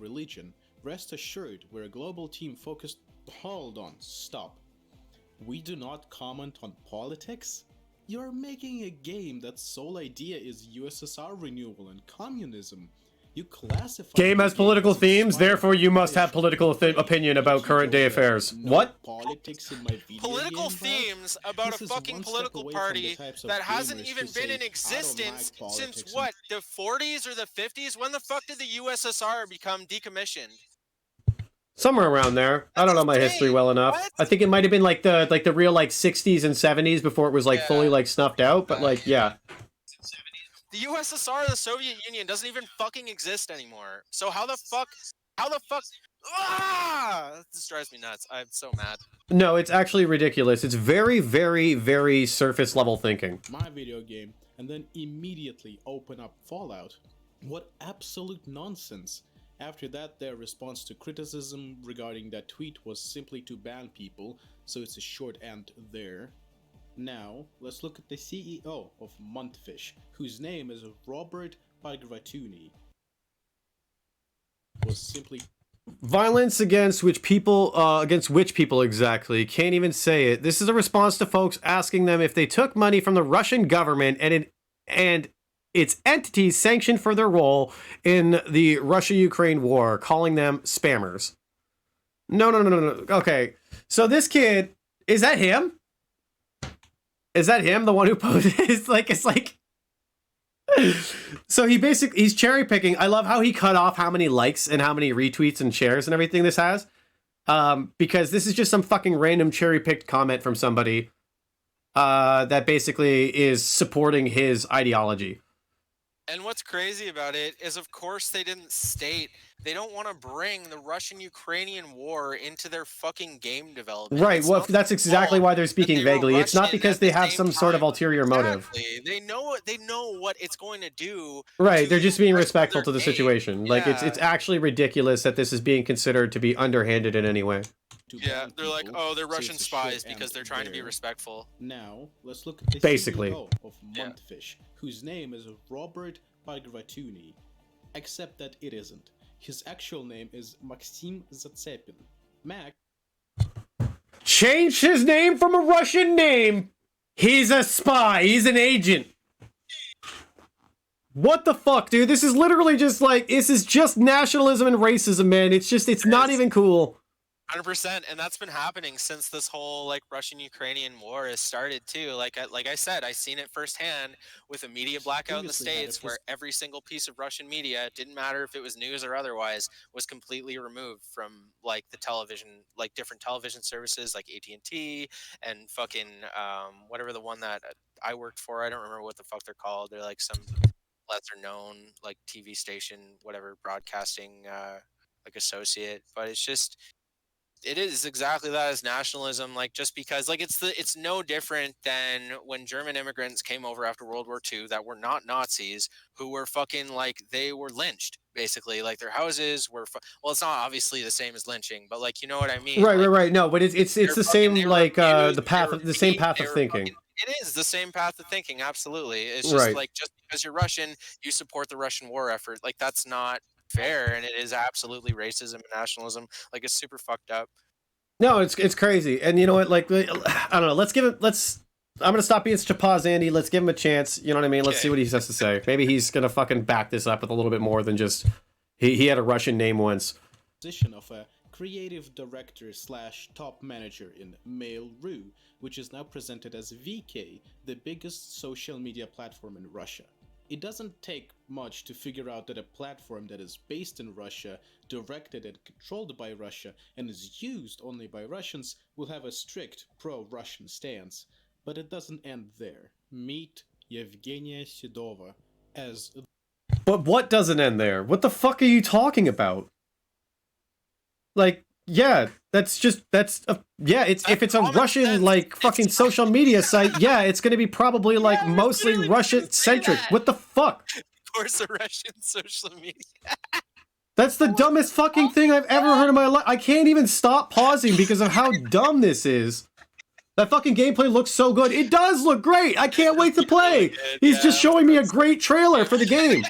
B: Religion. Rest assured, we're a global team focused. Hold on, stop. We do not comment on politics? You're making a game that's sole idea is USSR renewal and communism. You classify
D: Game has political themes, therefore you must have political
B: Ukraine.
D: opinion about current day affairs.
B: No
D: what?
B: Politics in my video
C: Political
B: game, bro?
C: themes about
B: This
C: a
B: is
C: fucking
B: one step
C: political
B: away from
C: party
B: the types of
C: that hasn't
B: gamers
C: even
B: who
C: been
B: say,
C: in
B: "I don't
C: existence
B: like politics
C: since
B: and
C: what, the 40s or the 50s? When the fuck did the USSR become decommissioned?
D: Somewhere around there. I don't know my history well enough.
C: What?
D: I think it might have been like the real like 60s and 70s before it was like fully like snuffed out, but like yeah.
C: The USSR, the Soviet Union, doesn't even fucking exist anymore. So how the fuck? This drives me nuts. I'm so mad.
D: No, it's actually ridiculous. It's very, very, very surface level thinking.
B: my video game and then immediately open up Fallout. What absolute nonsense. After that, their response to criticism regarding that tweet was simply to ban people, so it's a short end there. Now, let's look at the CEO of Montfish, whose name is Robert Pagratuni. Was simply
D: Violence against which people exactly? Can't even say it. This is a response to folks asking them if they took money from the Russian government and its entities sanctioned for their role in the Russia-Ukraine war, calling them spammers. No. Okay, so this kid, is that him? Is that him, the one who posted? It's like. So he's cherry picking. I love how he cut off how many likes and how many retweets and shares and everything this has. Because this is just some fucking random cherry picked comment from somebody that basically is supporting his ideology.
C: And what's crazy about it is, of course, they didn't state they don't want to bring the Russian-Ukrainian war into their fucking game development.
D: Right.
C: It's
D: Well,
C: not
D: that's
C: their
D: exactly
C: fault
D: why they're
C: that
D: speaking
C: they were
D: vaguely. It's not
C: Russian
D: because
C: at
D: they
C: the
D: have
C: same
D: some sort of
C: time.
D: ulterior motive.
C: Exactly. They know what it's going to do.
D: Right.
C: to
D: They're just being
C: the rest of
D: respectful
C: their
D: to the
C: game.
D: situation. Like it's
C: Yeah.
D: actually ridiculous that this is being considered to be underhanded in any way.
B: to
C: Yeah,
B: ban
C: they're like,
B: people,
C: oh, they're
B: so
C: Russian
B: it's a short
C: spies because
B: end
C: they're trying to be
B: there.
C: respectful.
B: Now, let's look at the
D: Basically.
B: CEO of
C: Yeah.
B: Montfish, whose name is Robert Pagratuni, except that it isn't. His actual name is Maxim Zatsepin. Max
D: Changed his name from a Russian name. He's a spy. He's an agent. What the fuck, dude? This is literally just like, this is just nationalism and racism, man. It's not even cool.
C: 100%, and that's been happening since this whole like Russian-Ukrainian war has started too. Like I said, I seen it firsthand with a media blackout in the
B: Previously had a
C: states, where every single piece of Russian media, didn't matter if it was news or otherwise, was completely removed from like the television, like different television services like AT&T and fucking whatever the one that I worked for. I don't remember what the fuck they're called. They're like some lesser known like TV station, whatever, broadcasting like associate. But it's just, it is exactly that, as nationalism. Like, just because like it's no different than when German immigrants came over after World War II that were not Nazis, who were fucking like, they were lynched basically. Like their houses were well, it's not obviously the same as lynching, but like, you know what I mean?
D: Right,
C: like,
D: right. No, but it's
C: they're
D: the
C: fucking-
D: same
C: they were
D: like
C: abused,
D: the path
C: they
D: of
C: were
D: the same
C: beat,
D: path
C: they
D: of
C: were
D: thinking.
C: fucking- it is the same path of thinking, absolutely. It's just
D: Right.
C: like, just because you're Russian, you support the Russian war effort. Like, that's not fair, and it is absolutely racism and nationalism. Like, it's super fucked up.
D: No, it's crazy. And you know what? Like, I don't know. I'm gonna stop being such a pause, Andy. Let's give him a chance. You know what I mean? Let's see what he has to say. Maybe he's gonna fucking back this up with a little bit more than just he had a Russian name once.
B: position of a creative director slash top manager in Mail.ru, which is now presented as VK, the biggest social media platform in Russia. It doesn't take much to figure out that a platform that is based in Russia, directed and controlled by Russia, and is used only by Russians will have a strict pro-Russian stance. But it doesn't end there. Meet Yevgenia Sidova as
D: But what doesn't end there? What the fuck are you talking about? Like, yeah, if it's a Russian like fucking social media site, yeah, it's gonna be probably like
E: Yeah, I was
D: mostly
E: literally gonna
D: Russian
E: say
D: centric.
E: that.
D: What the fuck?
C: Of course, a Russian social media.
D: That's the dumbest fucking thing I've ever heard in my life. I can't even stop pausing because of how dumb this is. That fucking gameplay looks so good. It does look great. I can't wait to play. He's just showing me a great trailer for the game.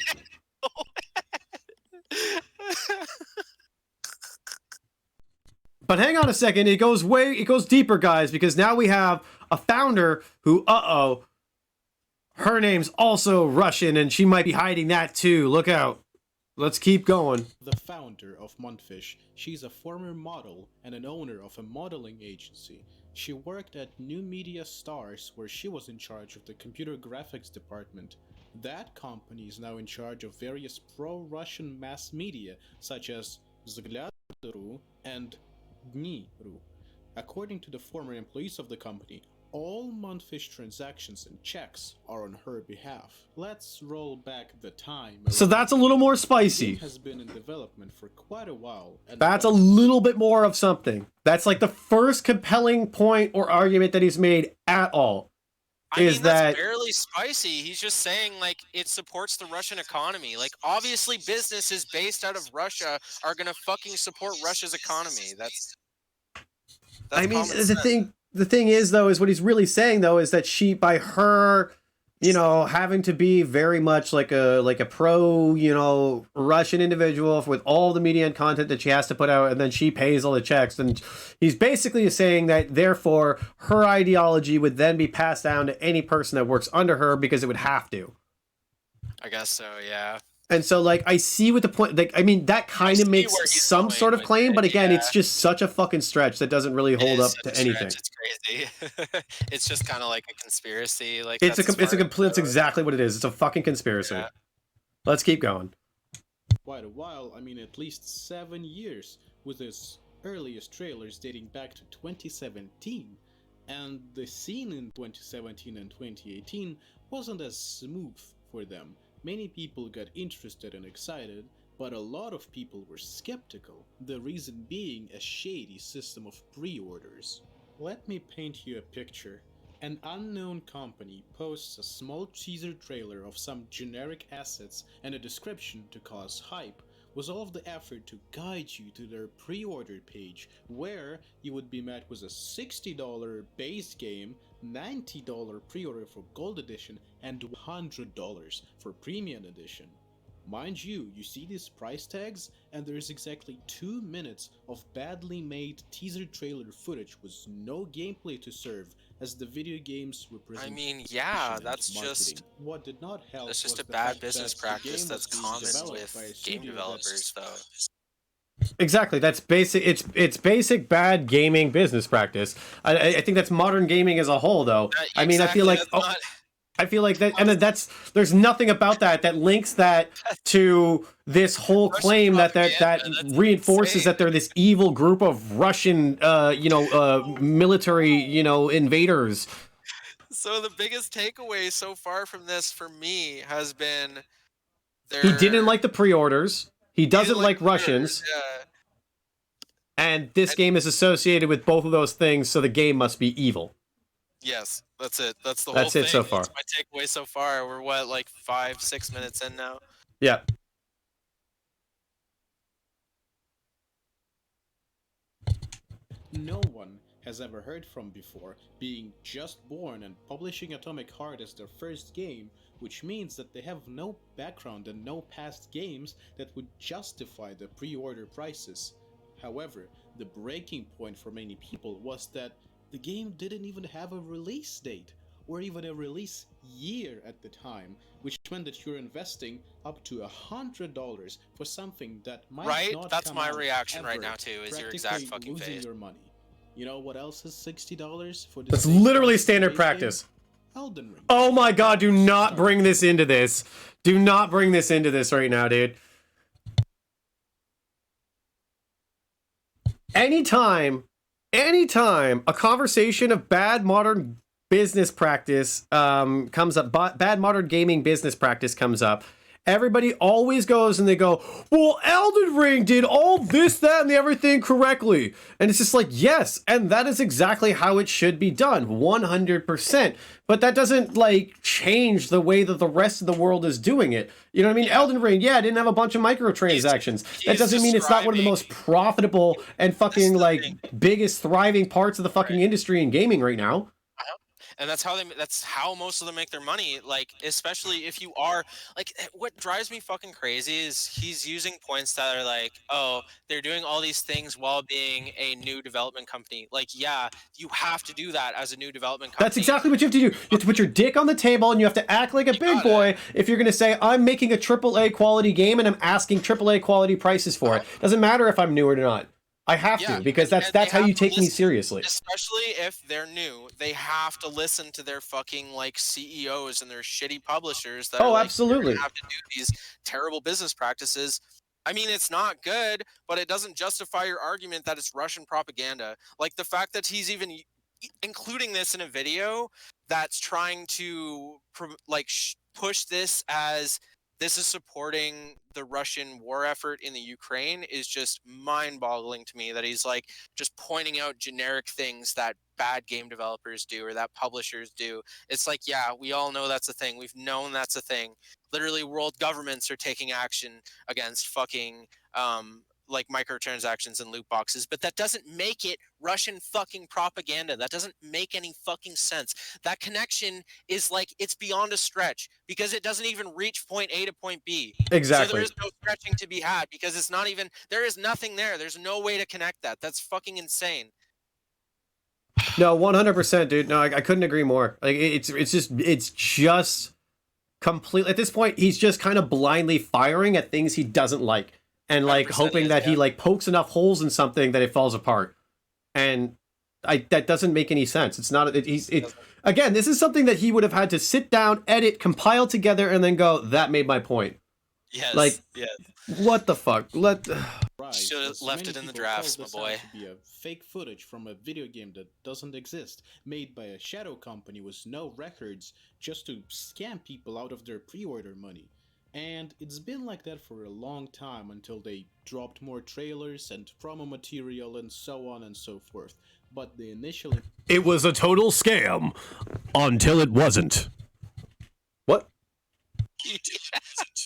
D: But hang on a second. It goes deeper, guys, because now we have a founder who, her name's also Russian, and she might be hiding that too. Look out. Let's keep going.
B: The founder of Montfish, she's a former model and an owner of a modeling agency. She worked at New Media Stars, where she was in charge of the computer graphics department. That company is now in charge of various pro-Russian mass media, such as Vzгляд.ru and Dni.ru. According to the former employees of the company, all Montfish transactions and checks are on her behalf. Let's roll back the time.
D: So that's a little more
B: The
D: spicy.
B: game has been in development for quite a while. And
D: That's a little bit more of something. That's like the first compelling point or argument that he's made at all.
C: I mean,
D: Is
C: that's
D: that
C: barely spicy. He's just saying, like, it supports the Russian economy. Like, obviously, businesses based out of Russia are gonna fucking support Russia's economy. That's
D: I mean,
C: common sense.
D: the thing is though, is what he's really saying though, is that she, by her, you know, having to be very much like a pro, you know, Russian individual with all the media and content that she has to put out, and then she pays all the checks, and he's basically saying that therefore her ideology would then be passed down to any person that works under her because it would have to.
C: I guess so, yeah.
D: And so, like, I see what the point. Like, I mean, that kind
C: see
D: of makes
C: where he's
D: some
C: going
D: sort of
C: with
D: claim,
C: it,
D: but again,
C: yeah.
D: it's just such a fucking stretch that doesn't really
C: It
D: hold
C: is
D: up
C: such
D: to
C: a
D: anything.
C: stretch, it's crazy. It's just kind of like a conspiracy. Like
D: It's
C: that's as
D: it's
C: far as it
D: complete. That's
C: goes.
D: exactly what it is. It's a fucking conspiracy.
C: Yeah.
D: Let's keep going.
B: quite a while, I mean at least 7 years, with his earliest trailers dating back to 2017. And the scene in 2017 and 2018 wasn't as smooth for them. Many people got interested and excited, but a lot of people were skeptical, the reason being a shady system of pre-orders. Let me paint you a picture. An unknown company posts a small teaser trailer of some generic assets and a description to cause hype, with all of the effort to guide you to their pre-order page, where you would be met with a $60 base game, $90 pre-order for Gold Edition, and $100 for Premium Edition. Mind you, you see these price tags, and there's exactly 2 minutes of badly made teaser trailer footage with no gameplay to serve, as the video games represent.
C: I mean, yeah,
B: and
C: that's
B: marketing.
C: just
B: What did not help
C: that's just
B: was
C: a
B: the
C: bad
B: fact
C: business
B: that the
C: practice
B: game
C: that's
B: was being
C: common
B: developed by a
C: with
B: studio
C: game
B: that's-
C: developers, though.
D: Exactly. That's basic. It's basic bad gaming business practice. I think that's modern gaming as a whole, though. I mean, I feel like
C: Exactly, that's
D: I feel like that, and that's there's nothing about that links that to this whole
C: Russian
D: claim that
C: propaganda, that's
D: reinforces
C: insane.
D: that they're this evil group of Russian, military, invaders.
C: So the biggest takeaway so far from this, for me, has been
D: He didn't like the pre-orders. He doesn't like
C: the pre-orders,
D: Russians.
C: Yeah.
D: And this game is associated with both of those things, so the game must be evil.
C: Yes, that's it. That's the whole
D: That's
C: thing.
D: it so far.
C: That's my takeaway so far. We're what, like 5-6 minutes in now?
D: Yeah.
B: no one has ever heard from before, being just born and publishing Atomic Heart as their first game, which means that they have no background and no past games that would justify the pre-order prices. However, the breaking point for many people was that the game didn't even have a release date, or even a release year at the time, which meant that you're investing up to $100 for something that might
C: Right?
B: not
C: That's
B: come
C: my
B: out
C: reaction right
B: ever,
C: now, too, is your exact
B: practically
C: fucking
B: losing
C: face.
B: your money. You know what else is $60 for this?
D: That's
B: same
D: literally
B: price
D: standard
B: base
D: practice.
B: game? Elden Ring.
D: Oh my god, do not bring this into this. Do not bring this into this right now, dude. Anytime a conversation of bad modern business practice comes up, bad modern gaming business practice comes up, everybody always goes and they go, well, Elden Ring did all this, that, and the everything correctly. And it's just like, yes, and that is exactly how it should be done, 100%. But that doesn't, like, change the way that the rest of the world is doing it. You know what I mean? Elden Ring, yeah, it didn't have a bunch of microtransactions. That doesn't mean it's not one of the most profitable and fucking, like, biggest thriving parts of the fucking industry in gaming right now.
C: And that's how most of them make their money, like, especially if you are like, what drives me fucking crazy is he's using points that are like, oh, they're doing all these things while being a new development company. Like, yeah, you have to do that as a new development company.
D: That's exactly what you have to do. You have to put your dick on the table and you have to act like a big boy if you're going to say, I'm making a AAA quality game and I'm asking AAA quality prices for it. Doesn't matter if I'm new or not. I have to, because that's how you take me seriously.
C: Especially if they're new, they have to listen to their fucking, like, CEOs and their shitty publishers that are like,
D: absolutely
C: have to do these terrible business practices. I mean, it's not good, but it doesn't justify your argument that it's Russian propaganda. Like, the fact that he's even including this in a video that's trying to push this as this is supporting the Russian war effort in the Ukraine is just mind-boggling to me, that he's like just pointing out generic things that bad game developers do or that publishers do. It's like, yeah, we all know that's a thing. We've known that's a thing. Literally, world governments are taking action against fucking like microtransactions and loot boxes, but that doesn't make it Russian fucking propaganda. That doesn't make any fucking sense. That connection is like, it's beyond a stretch because it doesn't even reach point A to point B.
D: Exactly.
C: So there is no stretching to be had because it's not even, there is nothing there. There's no way to connect that. That's fucking insane.
D: No, 100%, dude. No, I couldn't agree more. Like, it's just completely, at this point, he's just kind of blindly firing at things he doesn't like. And, like, hoping that he, like, pokes enough holes in something that it falls apart. And that doesn't make any sense. It's not, again, this is something that he would have had to sit down, edit, compile together, and then go, that made my point.
C: Yes.
D: Like,
C: yes.
D: What the fuck?
C: Should have left it in the drafts, my boy.
B: To be a fake footage from a video game that doesn't exist, made by a shadow company with no records, just to scam people out of their pre-order money. And it's been like that for a long time until they dropped more trailers and promo material and so on and so forth. But the initial...
A: It was a total scam until it wasn't.
D: What?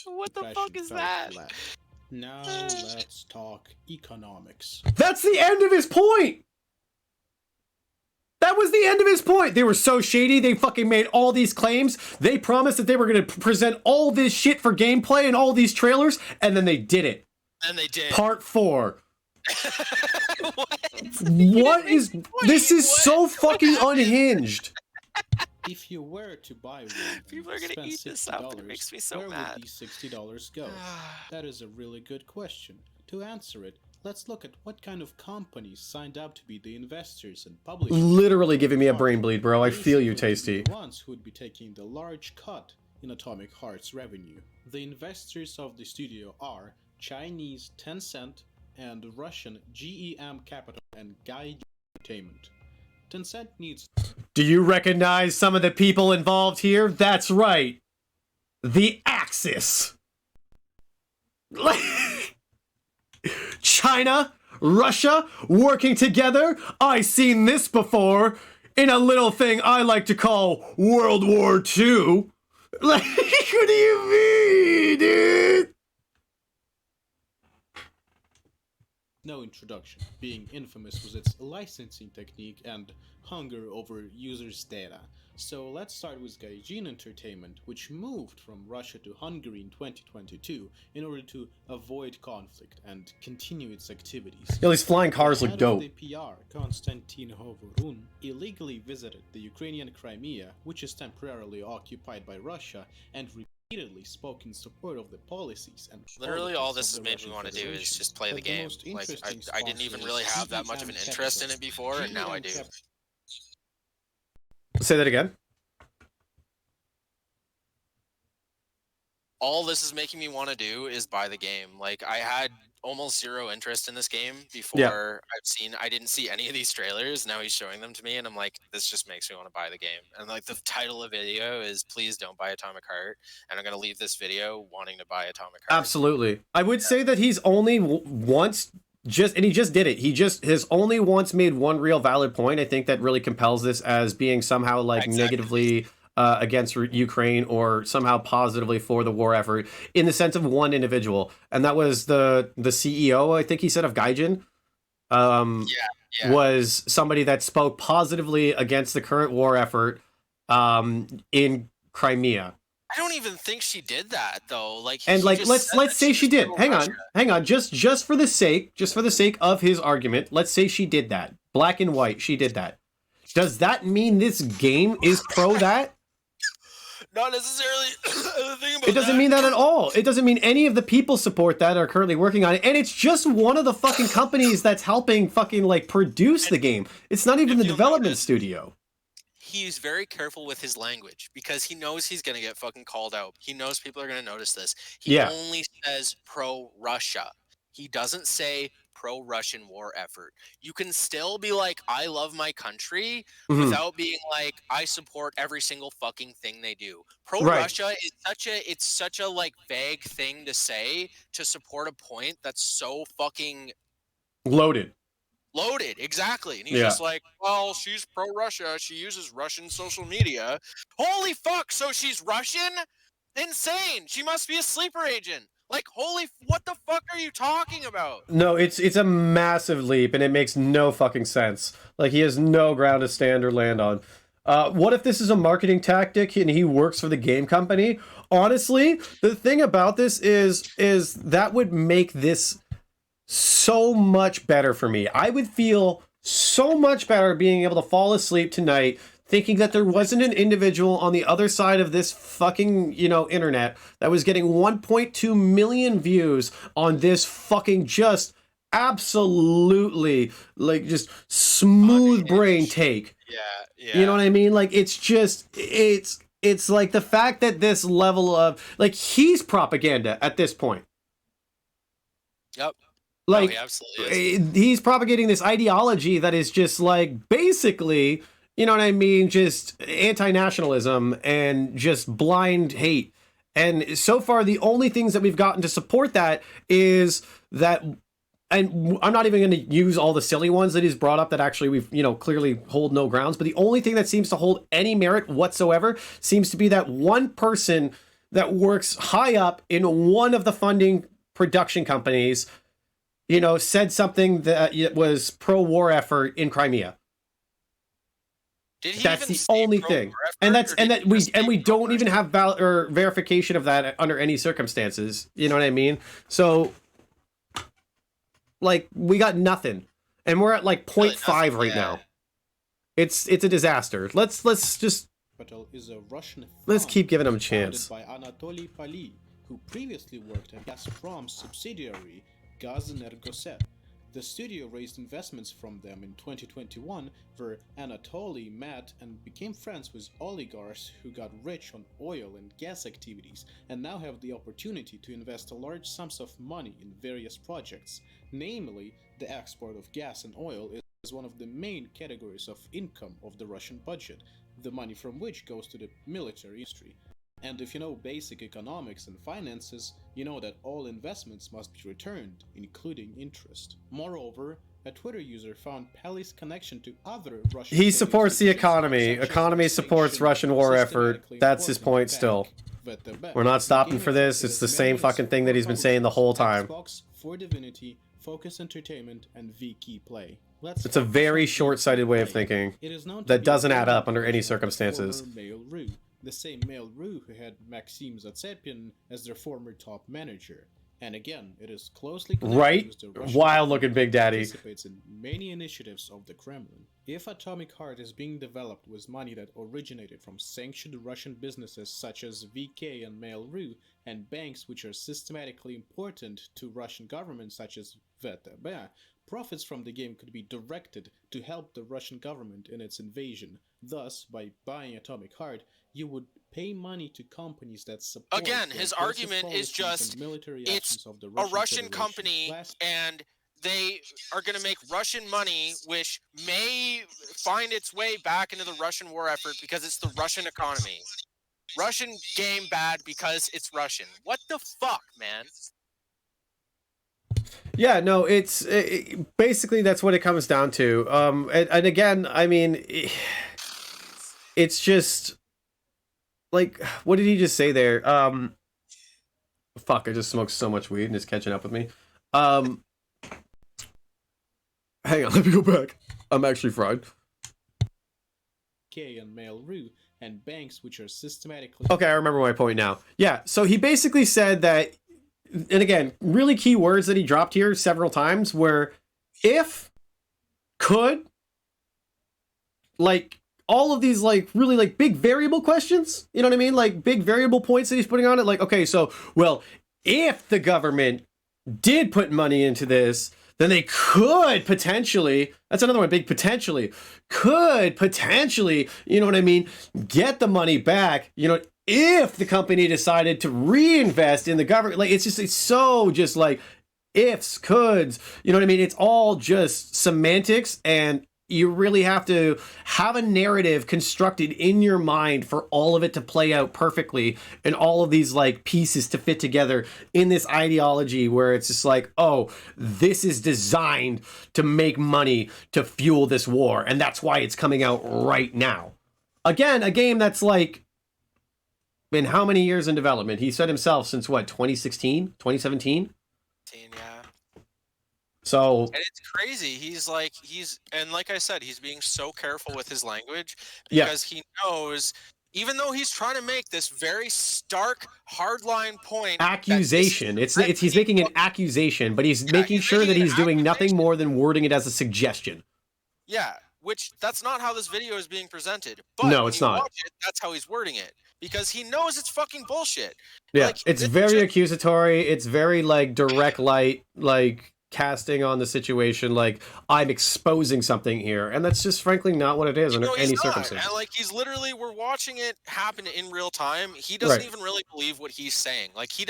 C: What the fuck is that?
B: Now let's talk economics.
D: That's the end of his point! That was the end of his point. They were so shady. They fucking made all these claims. They promised that they were going to present all this shit for gameplay and all these trailers, and then they did it.
C: And they did.
D: Part 4.
C: What
D: is... This is so fucking unhinged.
B: If you were to buy one,
C: people are gonna eat this up. It makes me so
B: where
C: mad.
B: Would these $60 go? That is a really good question. To answer it, let's look at what kind of companies signed up to be the investors and publishers.
D: Literally giving me a brain bleed, bro. I feel you, Tasty.
B: The ones who would be taking the large cut in Atomic Heart's revenue. The investors of the studio are Chinese Tencent and Russian GEM Capital and Gaijin Entertainment. Tencent needs...
D: Do you recognize some of the people involved here? That's right. The Axis. China, Russia, working together? I seen this before in a little thing I like to call World War II. Like, what do you mean, dude?
B: No introduction, being infamous with its licensing technique and hunger over users' data. So let's start with Gaijin Entertainment, which moved from Russia to Hungary in 2022 in order to avoid conflict and continue its activities.
D: Yo, these flying cars look dope.
B: The PR, Konstantin Hovorun, illegally visited the Ukrainian Crimea, which is temporarily occupied by Russia, and repeatedly spoke in support of the policies and
C: literally all this has made me want to do is just play the game. Like, I didn't even really have that much of an interest in it before, and now I do.
D: Say that again.
C: All this is making me want to do is buy the game. Like, I had almost zero interest in this game before I didn't see any of these trailers. Now he's showing them to me, and I'm like, this just makes me want to buy the game. And like the title of the video is "Please don't buy Atomic Heart," and I'm gonna leave this video wanting to buy Atomic Heart.
D: Absolutely. I would say that he's only once and he just did it. He just has only once made one real valid point. I think that really compels this as being somehow like negatively against Ukraine or somehow positively for the war effort in the sense of one individual, and that was the CEO. I think he said of Gaijin. Was somebody that spoke positively against the current war effort in Crimea.
C: I don't even think she did that though. Like,
D: and like let's say she did. Hang on. Just for the sake of his argument, let's say she did that. Black and white, she did that. Does that mean this game is pro that?
C: Not necessarily.
D: It doesn't mean that at all. It doesn't mean any of the people support that are currently working on it. And it's just one of the fucking companies that's helping fucking like produce the game. It's not even the development studio.
C: He's very careful with his language because he knows he's going to get fucking called out. He knows people are going to notice this. He only says pro-Russia. He doesn't say pro-Russian war effort. You can still be like, I love my country without being like, I support every single fucking thing they do. Pro-Russia is such a like vague thing to say to support a point that's so fucking
D: loaded,
C: exactly. And he's just like, well, she's pro-Russia. She uses Russian social media. Holy fuck, so she's Russian? Insane. She must be a sleeper agent. Like, what the fuck are you talking about?
D: No, it's a massive leap, and it makes no fucking sense. Like, he has no ground to stand or land on. What if this is a marketing tactic and he works for the game company? Honestly, the thing about this is that would make this so much better for me. I would feel so much better being able to fall asleep tonight thinking that there wasn't an individual on the other side of this fucking, internet that was getting 1.2 million views on this fucking just absolutely, like, just smooth brain take.
C: Yeah.
D: You know what I mean? Like, it's like the fact that this level of, like, he's propaganda at this point.
C: Yep.
D: Like,
C: he absolutely is.
D: He's propagating this ideology that is just, like, basically, you know what I mean, just anti-nationalism and just blind hate. And so far, the only things that we've gotten to support that is that, and I'm not even going to use all the silly ones that he's brought up that actually we've, clearly hold no grounds, but the only thing that seems to hold any merit whatsoever seems to be that one person that works high up in one of the funding production companies, said something that was pro-war effort in Crimea. That's the only thing, and we don't even have verification of that under any circumstances. You know what I mean? So, like, we got nothing, and we're at like 0.5 right now. It's a disaster. Let's just let's keep giving him a chance.
B: By Anatoly Pali, who previously worked at Gazprom's subsidiary Gazenergoset. The studio raised investments from them in 2021, where Anatoly met and became friends with oligarchs who got rich on oil and gas activities and now have the opportunity to invest large sums of money in various projects. Namely, the export of gas and oil is one of the main categories of income of the Russian budget, the money from which goes to the military industry. And if you know basic economics and finances, you know that all investments must be returned, including interest. Moreover, a Twitter user found Pali's connection to other Russian...
D: He supports the economy. Economy supports Russian war effort. That's his point still. We're not stopping for this. It's the same fucking thing that he's been saying the whole time.
B: Xbox, For Divinity, Focus Entertainment, and VK Play.
D: It's a very short-sighted way of thinking that doesn't add up under any circumstances.
C: The same Mail.ru who had Maxim Zatsepin as their former top manager. And again, it is closely connected with the Russian
D: wild-looking Big Daddy.
C: Participates in many initiatives of the Kremlin. If Atomic Heart is being developed with money that originated from sanctioned Russian businesses such as VK and Mail.ru, and banks which are systematically important to Russian governments such as VTB, profits from the game could be directed to help the Russian government in its invasion. Thus, by buying Atomic Heart,
B: You would pay money to companies that support
C: Again,
B: the
C: his
B: aggressive
C: argument is
B: policies
C: just
B: and military
C: it's
B: actions of the
C: a Russian
B: Federation.
C: company and they are going to make Russian money, which may find its way back into the Russian war effort because it's the Russian economy. Russian game bad because it's Russian. What the fuck, man?
D: Yeah, no, basically that's what it comes down to. And again, I mean, it's just like, what did he just say there? Fuck, I just smoked so much weed and it's catching up with me. Hang on, let me go back. I'm actually fried.
B: And Mail.ru and banks which are systematically...
D: Okay, I remember my point now. Yeah, so he basically said that, and again, really key words that he dropped here several times were if, could, like, all of these, like, really, like, big variable questions, you know what I mean? Like, big variable points that he's putting on it. Like, okay, so, well, if the government did put money into this, then they could potentially, that's another one, big potentially, could potentially, you know what I mean, get the money back, you know, if the company decided to reinvest in the government. Like, it's so just like ifs, coulds, you know what I mean? It's all just semantics, and you really have to have a narrative constructed in your mind for all of it to play out perfectly and all of these like pieces to fit together in this ideology where it's just like, oh, this is designed to make money to fuel this war, and that's why it's coming out right now. Again, a game that's like been how many years in development? He said himself since what, 2016, 2017?
C: Yeah.
D: So,
C: and it's crazy. He's like I said, he's being so careful with his language because he knows, even though he's trying to make this very stark, hardline point,
D: accusation. He's making an accusation, but he's making sure that he's doing nothing more than wording it as a suggestion.
C: Yeah, which that's not how this video is being presented. But
D: no, it's not.
C: Watch it, that's how he's wording it because he knows it's fucking bullshit.
D: Yeah,
C: like,
D: it's very accusatory. It's very like direct light, like casting on the situation, like I'm exposing something here, and that's just frankly not what it is under any circumstance.
C: And like he's literally, we're watching it happen in real time. He doesn't even really believe what he's saying. Like he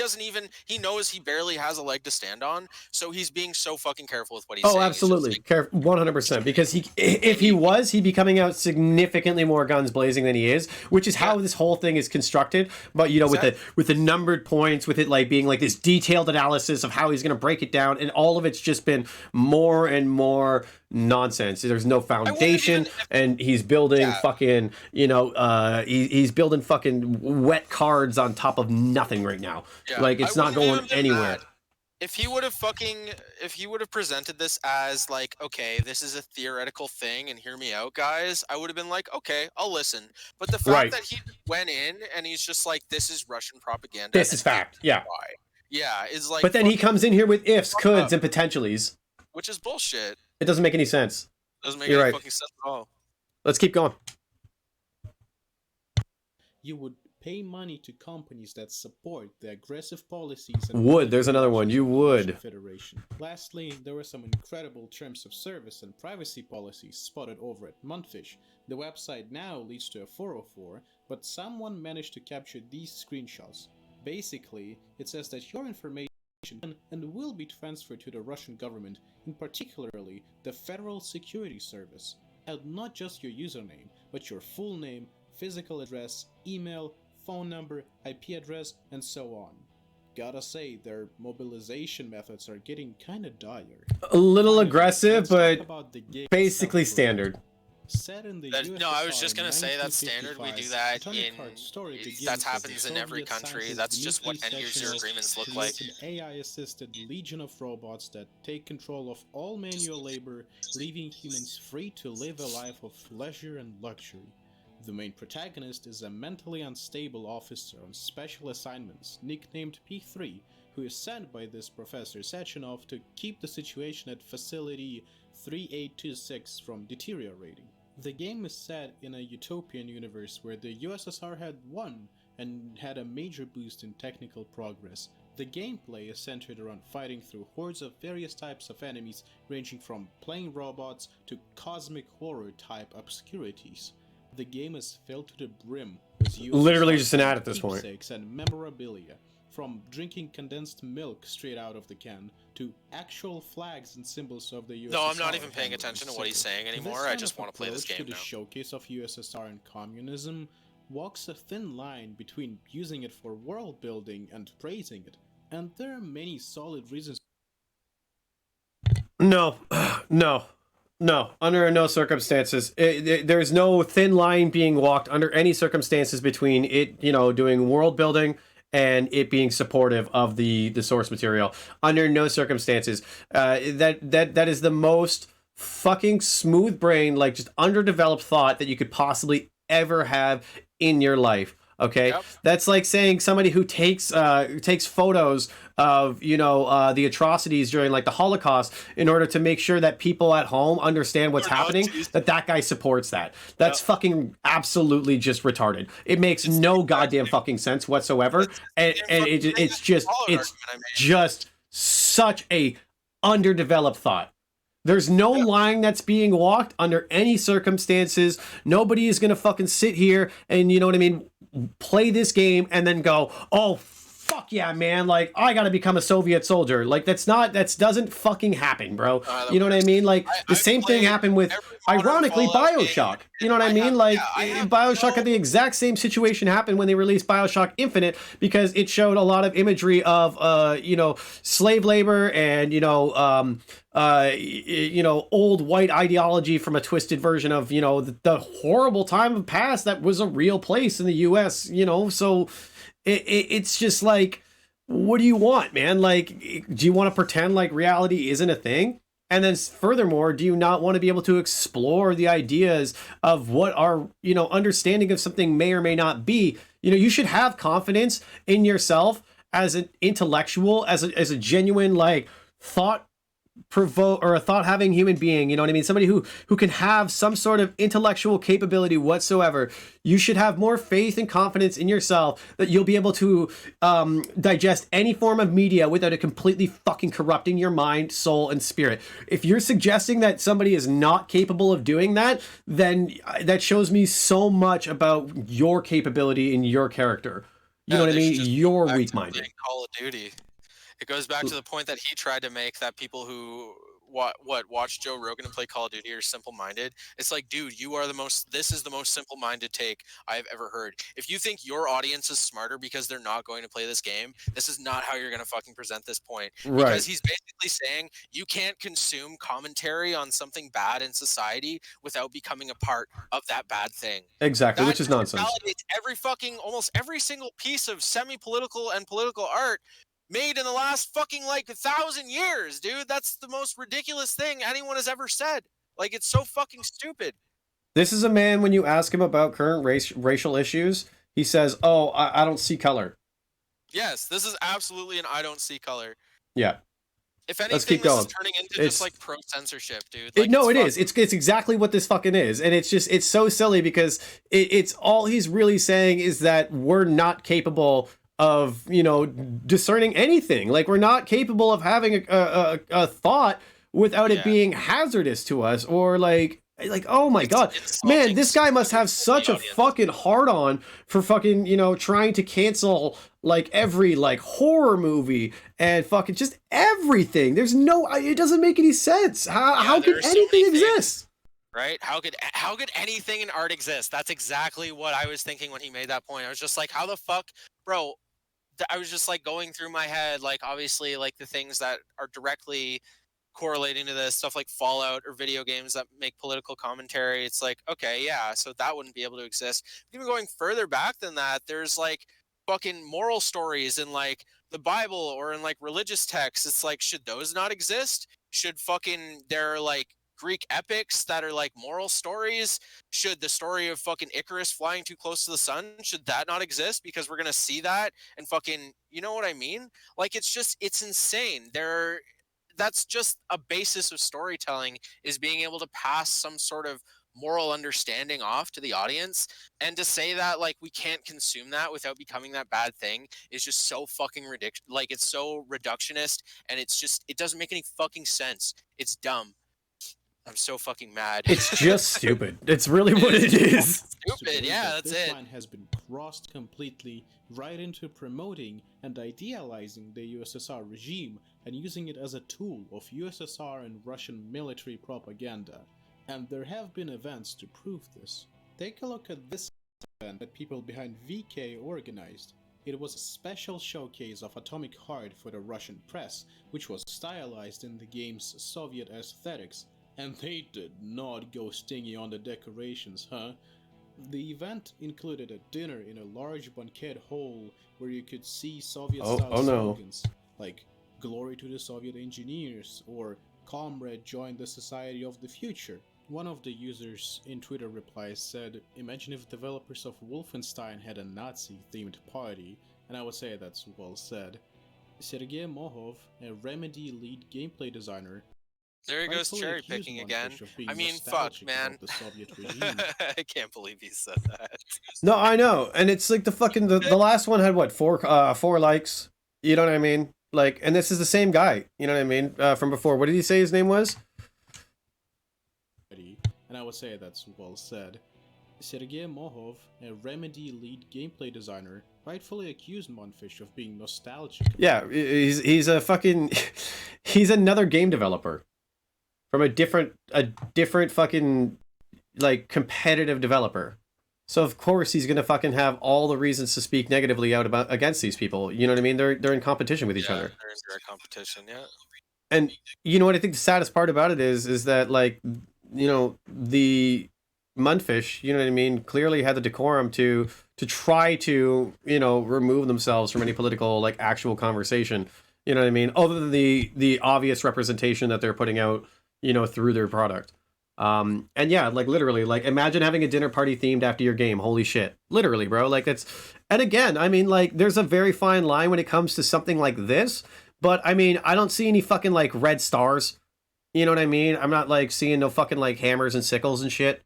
C: knows he barely has a leg to stand on, so he's being so fucking careful with what he's saying.
D: Oh, absolutely, 100%. Because if he'd be coming out significantly more guns blazing than he is, which is how this whole thing is constructed. But you know, with the numbered points, with it like being like this detailed analysis of how he's going to break it down, and all of it's just been more and more nonsense. There's no foundation, and he's building fucking, you know, he's building fucking wet cards on top of nothing right now. Like it's not going anywhere.
C: If he would have presented this as like, okay, this is a theoretical thing and hear me out, guys, I would have been like, okay, I'll listen. But the fact that he went in and he's just like, this is Russian propaganda.
D: This is fact. Yeah.
C: Why? Yeah, it's like.
D: But then he comes in here with ifs, coulds, and potentialities,
C: which is bullshit.
D: It doesn't make any sense.
C: Doesn't make any fucking sense at all.
D: Let's keep going.
B: You would pay money to companies that support the aggressive policies.
D: And there's another one. You would.
B: Federation. Lastly, there were some incredible terms of service and privacy policies spotted over at Montfish. The website now leads to a 404, but someone managed to capture these screenshots. Basically, it says that your information can and will be transferred to the Russian government, in particularly the Federal Security Service, and not just your username, but your full name, physical address, email, phone number, IP address, and so on. Gotta say, their mobilization methods are getting kinda dire.
D: A little aggressive, but basically standard.
C: No, I was just gonna say that's standard. We do that that happens in every country. That's just what end-user agreements look like.
B: An AI-assisted legion of robots that take control of all manual labor, leaving humans free to live a life of leisure and luxury. The main protagonist is a mentally unstable officer on special assignments, nicknamed P3, who is sent by this Professor Sechenov to keep the situation at Facility 3826 from deteriorating. The game is set in a utopian universe where the USSR had won and had a major boost in technical progress. The gameplay is centered around fighting through hordes of various types of enemies, ranging from plain robots to cosmic horror type obscurities. The game is filled to the brim with
D: Literally
B: USSR
D: just an ad at this point.
B: keepsakes and memorabilia, from drinking condensed milk straight out of the can to actual flags and symbols of the USSR.
C: No, I'm not even paying
B: hanging
C: attention to
B: on
C: what he's
B: stickers.
C: saying anymore.
B: This
C: I
B: kind
C: just
B: of
C: want to play this
B: approach
C: game
B: to the
C: now.
B: showcase of USSR and communism walks a thin line between using it for world building and praising it, and there are many solid reasons.
D: No, no, no. Under no circumstances. There's no thin line being walked under any circumstances between it, doing world building and it being supportive of the source material. Under no circumstances. That is the most fucking smooth brain, like just underdeveloped thought that you could possibly ever have in your life. Okay,
C: Yep.
D: that's like saying somebody who takes photos of the atrocities during like the Holocaust in order to make sure that people at home understand what's happening. That guy supports that. That's fucking absolutely just retarded. It makes no goddamn fucking sense whatsoever, and it's just such a underdeveloped thought. There's no line that's being walked under any circumstances. Nobody is going to fucking sit here and, play this game and then go, oh, fuck yeah, man. Like, I got to become a Soviet soldier. Like, that doesn't fucking happen, bro. You know what I mean? Like, the same thing happened with, ironically, Bioshock. You know what I mean? Bioshock had the exact same situation happen when they released Bioshock Infinite, because it showed a lot of imagery of, slave labor and, old white ideology from a twisted version of, the horrible time of past that was a real place in the US, so it's just like, what do you want, man? Like, do you want to pretend like reality isn't a thing? And then furthermore, do you not want to be able to explore the ideas of what our, understanding of something may or may not be? You should have confidence in yourself as an intellectual, as a genuine, like, thought having human being, somebody who can have some sort of intellectual capability whatsoever. You should have more faith and confidence in yourself that you'll be able to digest any form of media without it completely fucking corrupting your mind, soul, and spirit. If you're suggesting that somebody is not capable of doing that, then that shows me so much about your capability and your character. You know what I mean? You're weak-minded.
C: Call of Duty. It goes back to the point that he tried to make, that people who watch Joe Rogan and play Call of Duty are simple-minded. It's like, dude, this is the most simple-minded take I've ever heard. If you think your audience is smarter because they're not going to play this game, this is not how you're going to fucking present this point.
D: Right.
C: Because he's basically saying you can't consume commentary on something bad in society without becoming a part of that bad thing.
D: Exactly, which is nonsense.
C: Validates almost every single piece of semi-political and political art made in the last fucking 1,000 years, dude. That's the most ridiculous thing anyone has ever said. Like, it's so fucking stupid.
D: This is a man, when you ask him about current racial issues, he says, oh, I don't see color.
C: Yes, this is absolutely an I don't see color.
D: Yeah.
C: If anything,
D: Let's keep
C: this
D: going.
C: is turning into just like pro-censorship, dude. Like,
D: it is. It's exactly what this fucking is. And it's so silly, because it's all he's really saying is that we're not capable of, discerning anything. Like, we're not capable of having a thought without it being hazardous to us, or like, oh my god, man, this guy must have such a fucking hard-on for fucking, trying to cancel like every horror movie and fucking just everything. There's it doesn't make any sense. How could anything exist?
C: Right? How could anything in art exist? That's exactly what I was thinking when he made that point. I was just like, how the fuck, bro? I was just like going through my head, like, obviously, like, the things that are directly correlating to this stuff, like Fallout or video games that make political commentary. It's like, okay, yeah, so that wouldn't be able to exist. Even going further back than that, there's like fucking moral stories in like the Bible or in like religious texts. It's like, should those not exist? Should fucking there are like Greek epics that are like moral stories? Should the story of fucking Icarus flying too close to the sun, should that not exist? Because we're gonna see that and fucking, you know what I mean? Like, it's insane. That's just a basis of storytelling, is being able to pass some sort of moral understanding off to the audience. And to say that like we can't consume that without becoming that bad thing is just so fucking ridiculous. Like, it's so reductionist, and it doesn't make any fucking sense. It's dumb. I'm so fucking mad.
D: It's just stupid. It's really what it is.
C: Stupid, yeah, that's
B: this
C: it.
B: line has been crossed completely right into promoting and idealizing the USSR regime and using it as a tool of USSR and Russian military propaganda. And there have been events to prove this. Take a look at this event that people behind VK organized. It was a special showcase of atomic heart for the Russian press, which was stylized in the game's Soviet aesthetics, and they did not go stingy on the decorations, huh? The event included a dinner in a large banquet hall where you could see Soviet-style slogans like "Glory to the Soviet engineers" or "Comrade, join the Society of the Future." One of the users in Twitter replies said, "Imagine if developers of Wolfenstein had a Nazi-themed party," and I would say that's well said. Sergei Mohov, a Remedy lead gameplay designer,
C: There he goes
B: rightfully
C: cherry
B: accused
C: picking again.
B: Monfish of being
C: I mean, fuck,
B: nostalgic
C: man.
B: about the Soviet regime.
C: I can't believe he said that.
D: No, I know, and it's like the fucking the last one had what, four likes. You know what I mean? Like, and this is the same guy. You know what I mean? From before. What did he say his name was?
B: And I would say that's well said. Sergei Mohov, a Remedy lead gameplay designer, rightfully accused Monfish of being nostalgic.
D: Yeah, he's a fucking he's another game developer from a different fucking like competitive developer. So of course he's gonna fucking have all the reasons to speak negatively out about against these people. You know what I mean? They're in competition with each other.
C: They're in competition, yeah.
D: And you know what I think the saddest part about it is that, like, you know, the Mundfish, you know what I mean, clearly had the decorum to try to, you know, remove themselves from any political, like, actual conversation. You know what I mean? Other than the obvious representation that they're putting out, you know, through their product. And yeah, like, literally, like, imagine having a dinner party themed after your game. Holy shit. Literally, bro. Like, that's... And again, I mean, like, there's a very fine line when it comes to something like this. But, I mean, I don't see any fucking, like, red stars. You know what I mean? I'm not, like, seeing no fucking, like, hammers and sickles and shit.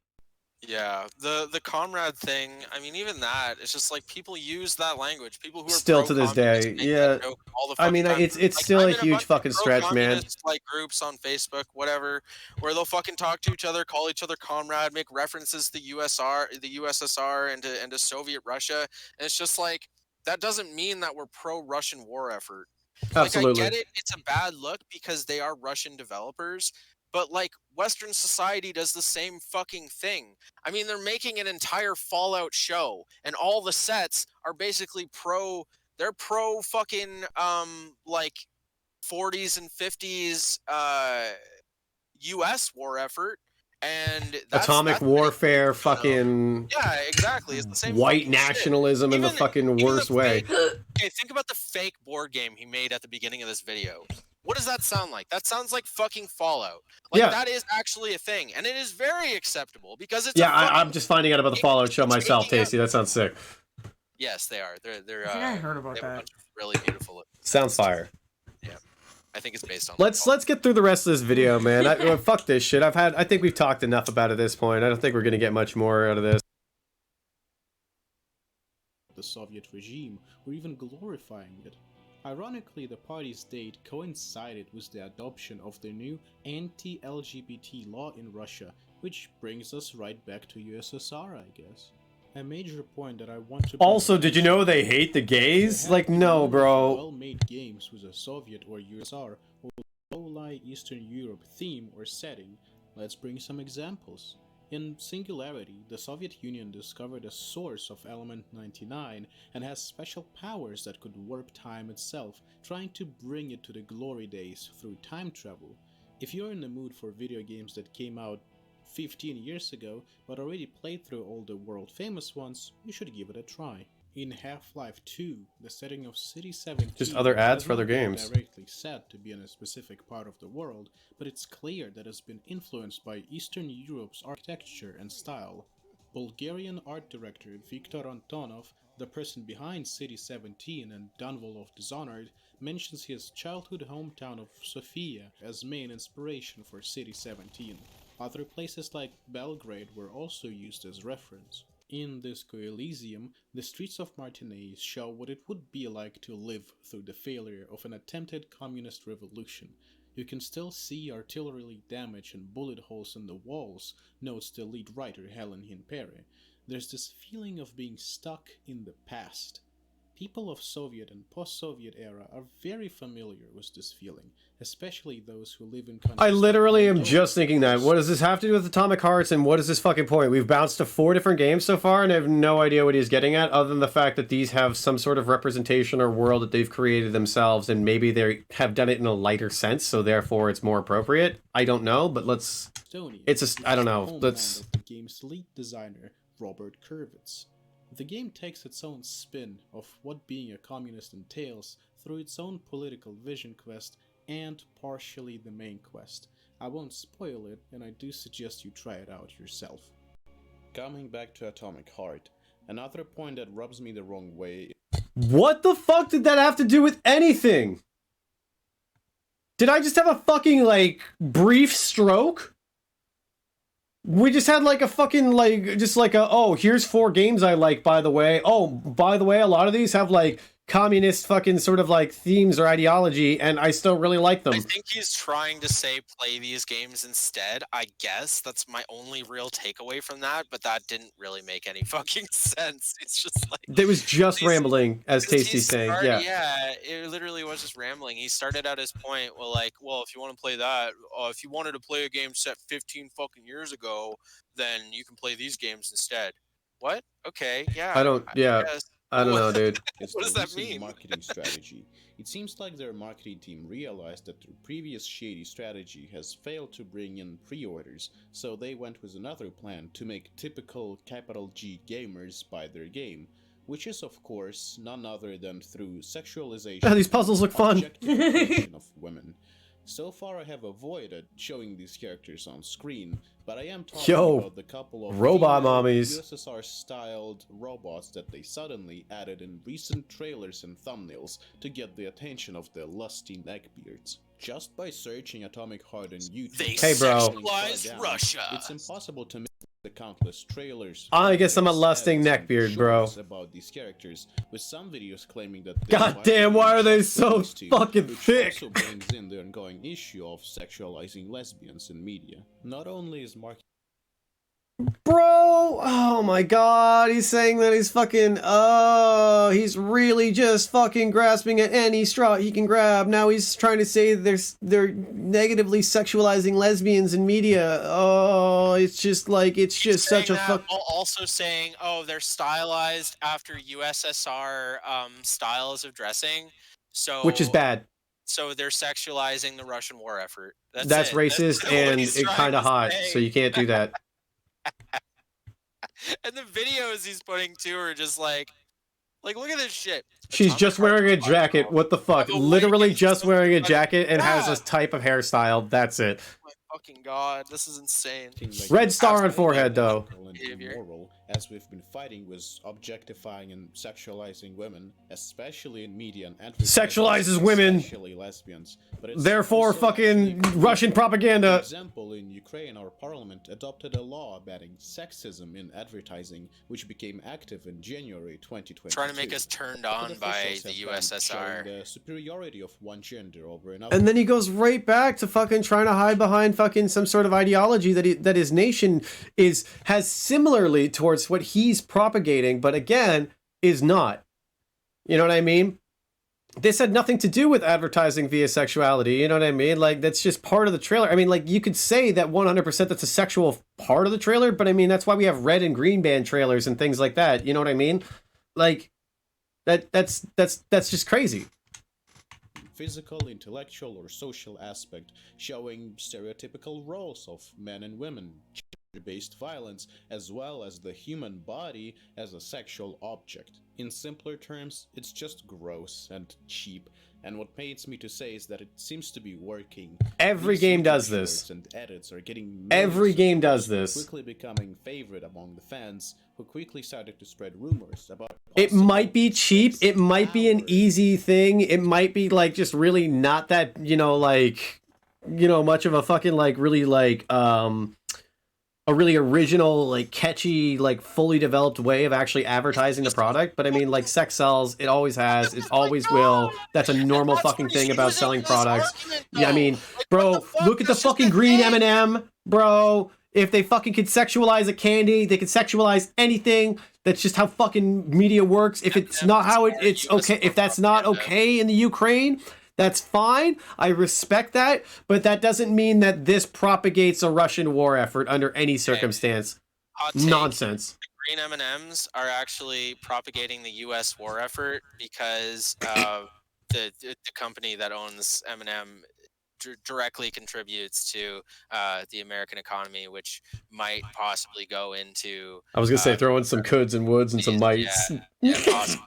C: Yeah, the comrade thing, I mean, even that, it's just like people use that language. People who are
D: Still to this day, yeah.
C: All the
D: I mean,
C: fucking time.
D: it's
C: Like,
D: still
C: I'm
D: a
C: in
D: huge
C: bunch of
D: fucking stretch, man.
C: pro-communist, like, groups on Facebook, whatever, where they'll fucking talk to each other, call each other comrade, make references to the USSR, and to Soviet Russia, and it's just like, that doesn't mean that we're pro-Russian war effort.
D: Absolutely.
C: Like, I get it, it's a bad look because they are Russian developers, but, like, Western society does the same fucking thing. I mean, they're making an entire Fallout show, and all the sets are basically they're pro fucking, like, 40s and 50s, US war effort, and
D: Atomic warfare, fucking...
C: Yeah, exactly. It's the same
D: white
C: fucking
D: nationalism
C: shit.
D: in the fucking worst way.
C: Okay, think about the fake board game he made at the beginning of this video. What does that sound like? That sounds like fucking Fallout. Like,
D: yeah.
C: That is actually a thing, and it is very acceptable because it's.
D: Yeah, I'm just finding out about the Fallout show myself, Tasty. That sounds sick.
C: Yes, they are. They're.
E: I think I heard about
C: they have a
E: that.
C: bunch of really beautiful.
D: Sounds fire.
C: Yeah, I think it's based on.
D: Let's get through the rest of this video, man. Fuck this shit. I think we've talked enough about it at this point. I don't think we're gonna get much more out of this.
B: The Soviet regime, or even glorifying it. Ironically, the party's date coincided with the adoption of the new anti-LGBT law in Russia, which brings us right back to USSR, I guess. A major point that I want to...
D: Also, did you know they hate the gays? Like, no, bro.
B: Well-made games with a Soviet or USSR or low-lie Eastern Europe theme or setting. Let's bring some examples. In Singularity, the Soviet Union discovered a source of element 99 and has special powers that could warp time itself, trying to bring it to the glory days through time travel. If you're in the mood for video games that came out 15 years ago but already played through all the world-famous ones, you should give it a try. In Half-Life 2, the setting of City 17
D: just other ads
B: has
D: for other
B: not been
D: games.
B: directly said to be in a specific part of the world, but it's clear that it's been influenced by Eastern Europe's architecture and style. Bulgarian art director Viktor Antonov, the person behind City 17 and Dunwall of Dishonored, mentions his childhood hometown of Sofia as main inspiration for City 17. Other places like Belgrade were also used as reference. In Disco Elysium, the streets of Martinez show what it would be like to live through the failure of an attempted communist revolution. You can still see artillery damage and bullet holes in the walls, notes the lead writer Helen Hinpere. There's this feeling of being stuck in the past. People of Soviet and post-Soviet era are very familiar with this feeling, especially those who live in countries
D: I literally
B: like
D: am just
B: Moldova.
D: thinking that. What does this have to do with Atomic Hearts, and what is this fucking point? We've bounced to 4 different games so far, and I have no idea what he's getting at, other than the fact that these have some sort of representation or world that they've created themselves, and maybe they have done it in a lighter sense, so therefore it's more appropriate. I don't know, but let's...
B: Estonia,
D: It's
B: which
D: I don't
B: is the
D: know.
B: homeland
D: Let's...
B: of the game's lead designer, Robert Kurvitz. The game takes its own spin of what being a communist entails through its own political vision quest and partially the main quest. I won't spoil it, and I do suggest you try it out yourself. Coming back to Atomic Heart, another point that rubs me the wrong way.
D: What the fuck did that have to do with anything? Did I just have a fucking, like, brief stroke? We just had, like, a fucking, like, just like a, oh, here's 4 games I like, by the way. Oh, by the way, a lot of these have, like, communist fucking sort of, like, themes or ideology, and I still really like them.
C: I think he's trying to say play these games instead. I guess that's my only real takeaway from that, but that didn't really make any fucking sense. It's just like
D: It was just
C: he's-
D: rambling, as
C: 'cause he
D: Tasty's saying,
C: started-
D: yeah.
C: Yeah, it literally was just rambling. He started out his point, well, like, well, if you want to play that, if you wanted to play a game set 15 fucking years ago, then you can play these games instead. What? Okay, yeah.
D: I don't, yeah,
C: guess.
D: I don't know, dude.
B: It's
C: What does
B: their
C: that
B: recent
C: mean?
B: marketing strategy. It seems like their marketing team realized that their previous shady strategy has failed to bring in pre-orders, so they went with another plan to make typical capital G gamers buy their game, which is of course none other than through sexualization.
D: Oh, these puzzles look fun.
B: Objectification of women. So far I have avoided showing these characters on screen, but I am talking
D: Yo,
B: about the couple of
D: robot
B: female
D: mommies.
B: USSR-styled robots that they suddenly added in recent trailers and thumbnails to get the attention of the lusty neckbeards. Just by searching Atomic Heart on YouTube,
C: They
D: Hey, bro.
C: sexualized Russia.
B: it's impossible to miss the countless trailers.
D: I guess I'm a
B: videos,
D: lusting
B: ads, and
D: neckbeard, bro.
B: shorts about these characters, with some videos claiming that
D: God damn, why are they so fucking
B: which
D: thick?
B: also brings in the ongoing issue of sexualizing lesbians in media. Not only is marketing
D: Bro, oh my god, he's saying that he's fucking, oh, he's really just fucking grasping at any straw he can grab. Now he's trying to say they're negatively sexualizing lesbians in media. Oh, it's just like, it's just such a
C: Saying
D: fuck.
C: that, while also saying, oh, they're stylized after USSR styles of dressing, so
D: Which is bad.
C: So they're sexualizing the Russian war effort.
D: That's
C: it.
D: racist
C: what
D: and
C: he's
D: it
C: trying
D: kind
C: to
D: of hot,
C: say.
D: so you can't do that.
C: And the videos he's putting too are just like look at this shit.
D: She's
C: Atomic
D: just
C: Heart
D: wearing a
C: is
D: jacket.
C: viral.
D: What the fuck?
C: By the way,
D: Literally
C: it's
D: just
C: so
D: wearing a
C: fucking
D: jacket and has
C: bad.
D: this type of hairstyle. That's it.
C: Oh my fucking god, this is insane.
B: like
D: Red star on
C: Absolutely
D: forehead, though.
B: and
C: Behavior.
B: immoral, as we've been fighting with objectifying and sexualizing women, especially in media and advertising,
D: Sexualizes women.
B: especially lesbians. But it's
D: Therefore,
B: also
D: fucking
B: actually-
D: Russian
B: For
D: propaganda.
B: example, in Ukraine, our parliament adopted a law banning sexism in advertising, which became active in January 2022.
C: Trying to make us turned on
B: But
C: by
B: officials
C: the
B: have banned
C: USSR.
B: showing the superiority of one gender over another.
D: And then he goes right back to fucking trying to hide behind fucking some sort of ideology that his nation has similarly towards what he's propagating, but again, is not. You know what I mean? This had nothing to do with advertising via sexuality, you know what I mean? Like, that's just part of the trailer. I mean, like, you could say that 100% that's a sexual part of the trailer, but I mean, that's why we have red and green band trailers and things like that, you know what I mean? Like, that's just crazy.
B: Physical, intellectual, or social aspect, showing stereotypical roles of men and women, gender-based violence, as well as the human body as a sexual object. In simpler terms, it's just gross and cheap, and what pains me to say is that it seems to be working.
D: Every
B: These
D: game
B: YouTube
D: does this.
B: shorts and edits are getting
D: Every
B: millions of
D: game does
B: views,
D: this.
B: quickly becoming favorite among the fans, who quickly started to spread rumors about
D: It
B: possible
D: might be cheap. It might be an
B: power.
D: easy thing. It might be like just really not that, like, much of a fucking like really like a really original, like catchy, like fully developed way of actually advertising the product. But I mean, like sex sells. It always has. It always will. That's a normal fucking thing about selling products. Yeah, I mean, bro, look at the fucking green M&M, bro. If they fucking could sexualize a candy, they could sexualize anything. That's just how fucking media works. If it's not how it's okay, if that's not okay in the Ukraine, that's fine. I respect that, but that doesn't mean that this propagates a Russian war effort under any circumstance. Nonsense.
C: Green M&Ms are actually propagating the U.S. war effort because the company that owns M&M directly contributes to the American economy, which might possibly go into.
D: I was gonna say throw in some coulds and woulds and some mights.
C: Yeah, possibly.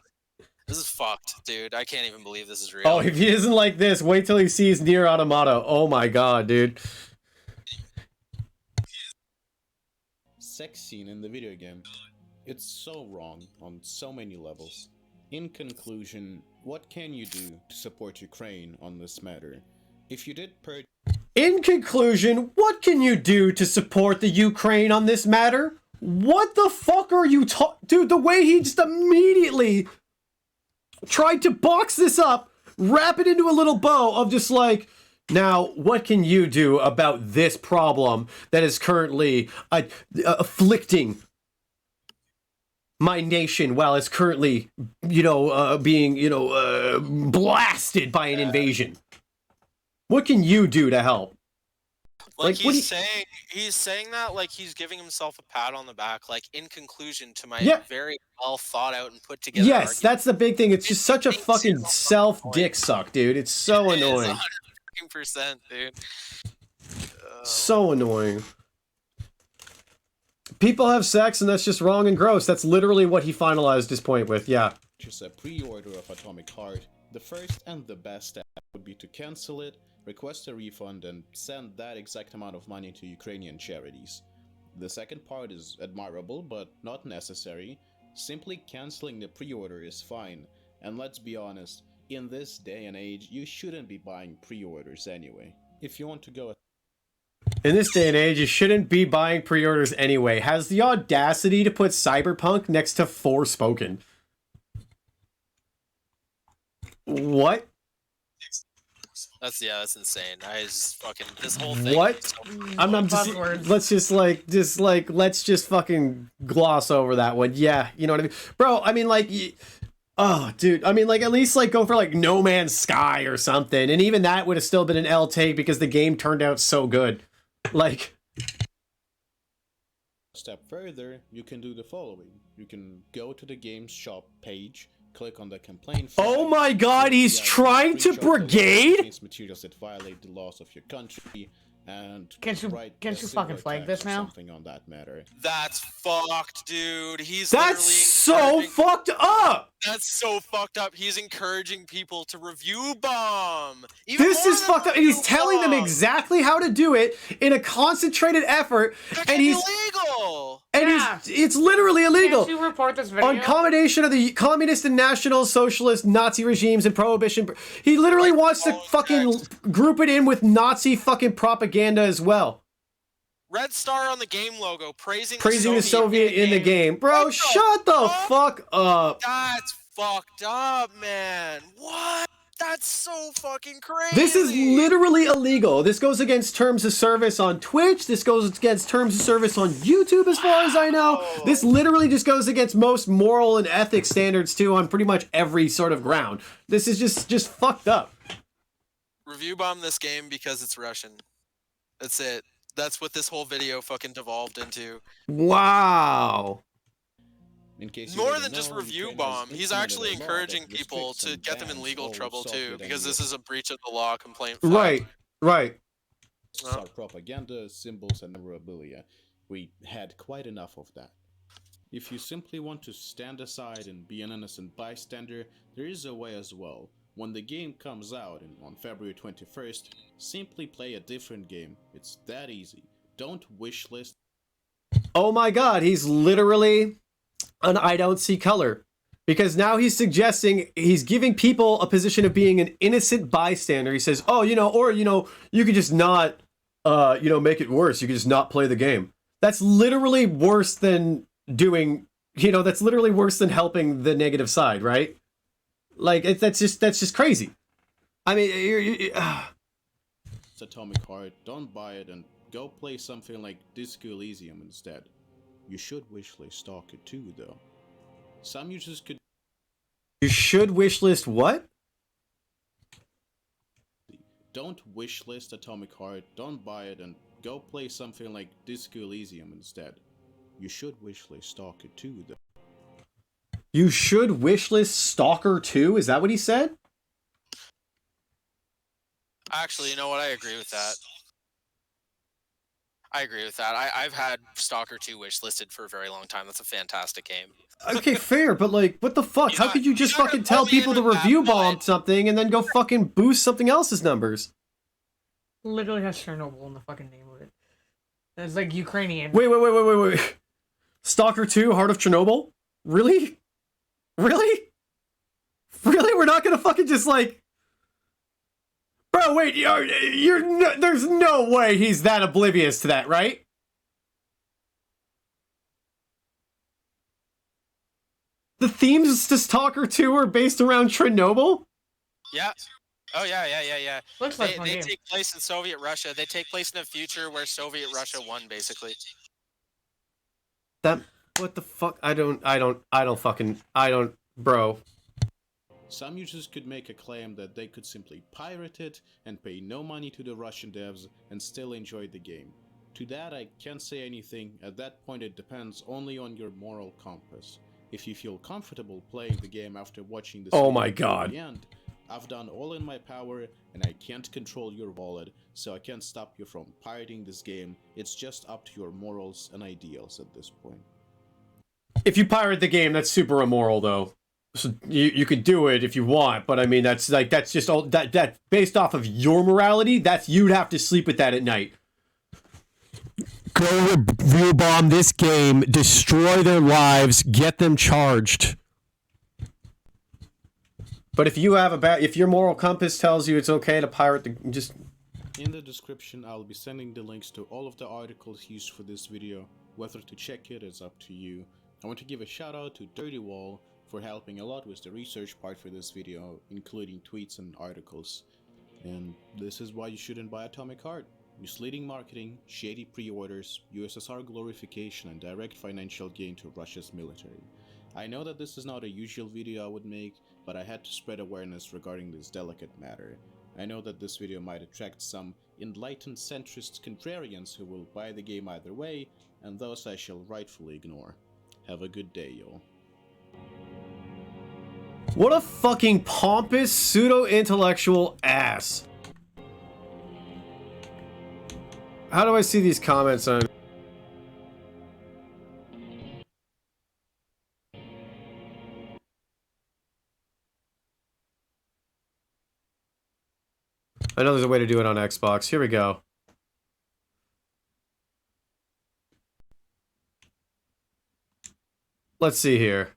C: This is fucked, dude. I can't even believe this is real.
D: Oh, if he isn't like this, wait till he sees Nier Automata. Oh my god, dude.
B: Sex scene in the video game. It's so wrong on so many levels. In conclusion, what can you do to support Ukraine on this matter? If you did
D: In conclusion, what can you do to support the Ukraine on this matter? What the fuck are you Dude, the way he just immediately tried to box this up, wrap it into a little bow of just like, now, what can you do about this problem that is currently afflicting my nation while it's currently, being, blasted by an invasion? What can you do to help?
C: Like he's saying that like he's giving himself a pat on the back. Like in conclusion to my very well thought out and put together.
D: Yes,
C: argument.
D: that's the big thing. It's just such a fucking self dick suck, dude. It's so annoying.
C: 100%, dude.
D: So annoying. People have sex and that's just wrong and gross. That's literally what he finalized his point with. Yeah.
B: Just a pre-order of Atomic Heart. The first and the best step would be to cancel it, request a refund, and send that exact amount of money to Ukrainian charities. The second part is admirable, but not necessary. Simply canceling the pre-order is fine, and let's be honest, in this day and age, you shouldn't be buying pre-orders anyway. If you want to go...
D: In this day and age, you shouldn't be buying pre-orders anyway. Has the audacity to put Cyberpunk next to Forspoken. What?
C: That's insane. I just fucking this whole thing.
D: What? I'm just let's just fucking gloss over that one. Yeah, you know what I mean, bro. I mean, like, oh, dude. I mean, like, at least like go for like No Man's Sky or something, and even that would have still been an L take because the game turned out so good. Like,
B: step further, you can do the following. You can go to the game's shop page. Click on the complaint flag.
D: Oh my god, he's trying to brigade?
B: Materials that violate the laws of your country, and
E: can't you fucking flag this now?
B: Something on that matter.
C: That's fucked, dude.
D: That's so fucked up.
C: That's so fucked up. He's encouraging people to review bomb.
D: This is fucked up, and he's telling them exactly how to do it in a concentrated effort, and he's
C: illegal.
D: And it's literally illegal.
E: Can't you report this video?
D: On combination of the communist and national socialist Nazi regimes and prohibition. He literally wants to fucking group it in with Nazi fucking propaganda as well.
C: Red star on the game logo, praising
D: the Soviet in the game. Bro, shut the fuck up.
C: That's fucked up, man. What? That's so fucking crazy.
D: This is literally illegal. This goes against terms of service on Twitch. This goes against terms of service on YouTube, as far as I know. This literally just goes against most moral and ethics standards, too, on pretty much every sort of ground. This is just fucked up.
C: Review bomb this game because it's Russian. That's it. That's what this whole video fucking devolved into.
D: Wow.
C: More than just review bomb, he's actually encouraging people to get them in legal trouble too, because this is a breach of the law complaint.
D: Right.
B: Our propaganda, symbols, and memorabilia. We had quite enough of that. If you simply want to stand aside and be an innocent bystander, there is a way as well. When the game comes out on February 21st, simply play a different game. It's that easy. Don't wishlist.
D: Oh my god, he's literally an I don't see color. Because now he's suggesting, he's giving people a position of being an innocent bystander. He says, oh, you could just not, make it worse. You could just not play the game. That's literally worse than doing, that's literally worse than helping the negative side, right? Like, that's just crazy. I mean,
B: It's Atomic Heart, don't buy it and go play something like Disco Elysium instead. You should wishlist Stalker 2 though. Some users could...
D: You should wishlist what?
B: Don't wishlist Atomic Heart, don't buy it and go play something like Disco Elysium instead. You should wishlist Stalker 2 though.
D: You should wishlist Stalker 2? Is that what he said?
C: Actually, you know what? I agree with that. I've had Stalker 2 wishlisted for a very long time. That's a fantastic game.
D: Okay, fair, but like, what the fuck? How could you just fucking tell people to review bomb something and then go fucking boost something else's numbers?
E: Literally has Chernobyl in the fucking name of it. It's like Ukrainian.
D: Wait. Stalker 2, Heart of Chernobyl? Really? Really? Really? We're not gonna fucking just like... Bro, wait, there's no way he's that oblivious to that, right? The themes to Stalker 2 are based around Chernobyl?
C: Yeah. Oh, yeah.
E: Looks like
C: They take place in Soviet Russia. They take place in a future where Soviet Russia won, basically.
D: What the fuck? Bro.
B: Some users could make a claim that they could simply pirate it and pay no money to the Russian devs and still enjoy the game. To that I can't say anything. At that point it depends only on your moral compass. If you feel comfortable playing the game after watching this
D: Oh
B: video
D: my
B: to
D: God.
B: the end, I've done all in my power and I can't control your wallet, so I can't stop you from pirating this game. It's just up to your morals and ideals at this point.
D: If you pirate the game, that's super immoral, though. So you could do it if you want, but I mean, that's just all that based off of your morality. You'd have to sleep with that at night. Go review bomb this game, destroy their lives, get them charged. But if you have if your moral compass tells you it's okay to pirate
B: In the description, I'll be sending the links to all of the articles used for this video. Whether to check it is up to you. I want to give a shout out to Dirty Wall for helping a lot with the research part for this video, including tweets and articles. And this is why you shouldn't buy Atomic Heart. Misleading marketing, shady pre-orders, USSR glorification and direct financial gain to Russia's military. I know that this is not a usual video I would make, but I had to spread awareness regarding this delicate matter. I know that this video might attract some enlightened centrist contrarians who will buy the game either way, and those I shall rightfully ignore. Have a good day, y'all.
D: What a fucking pompous, pseudo-intellectual ass. How do I see these comments on... I know there's a way to do it on Xbox. Here we go. Let's see here.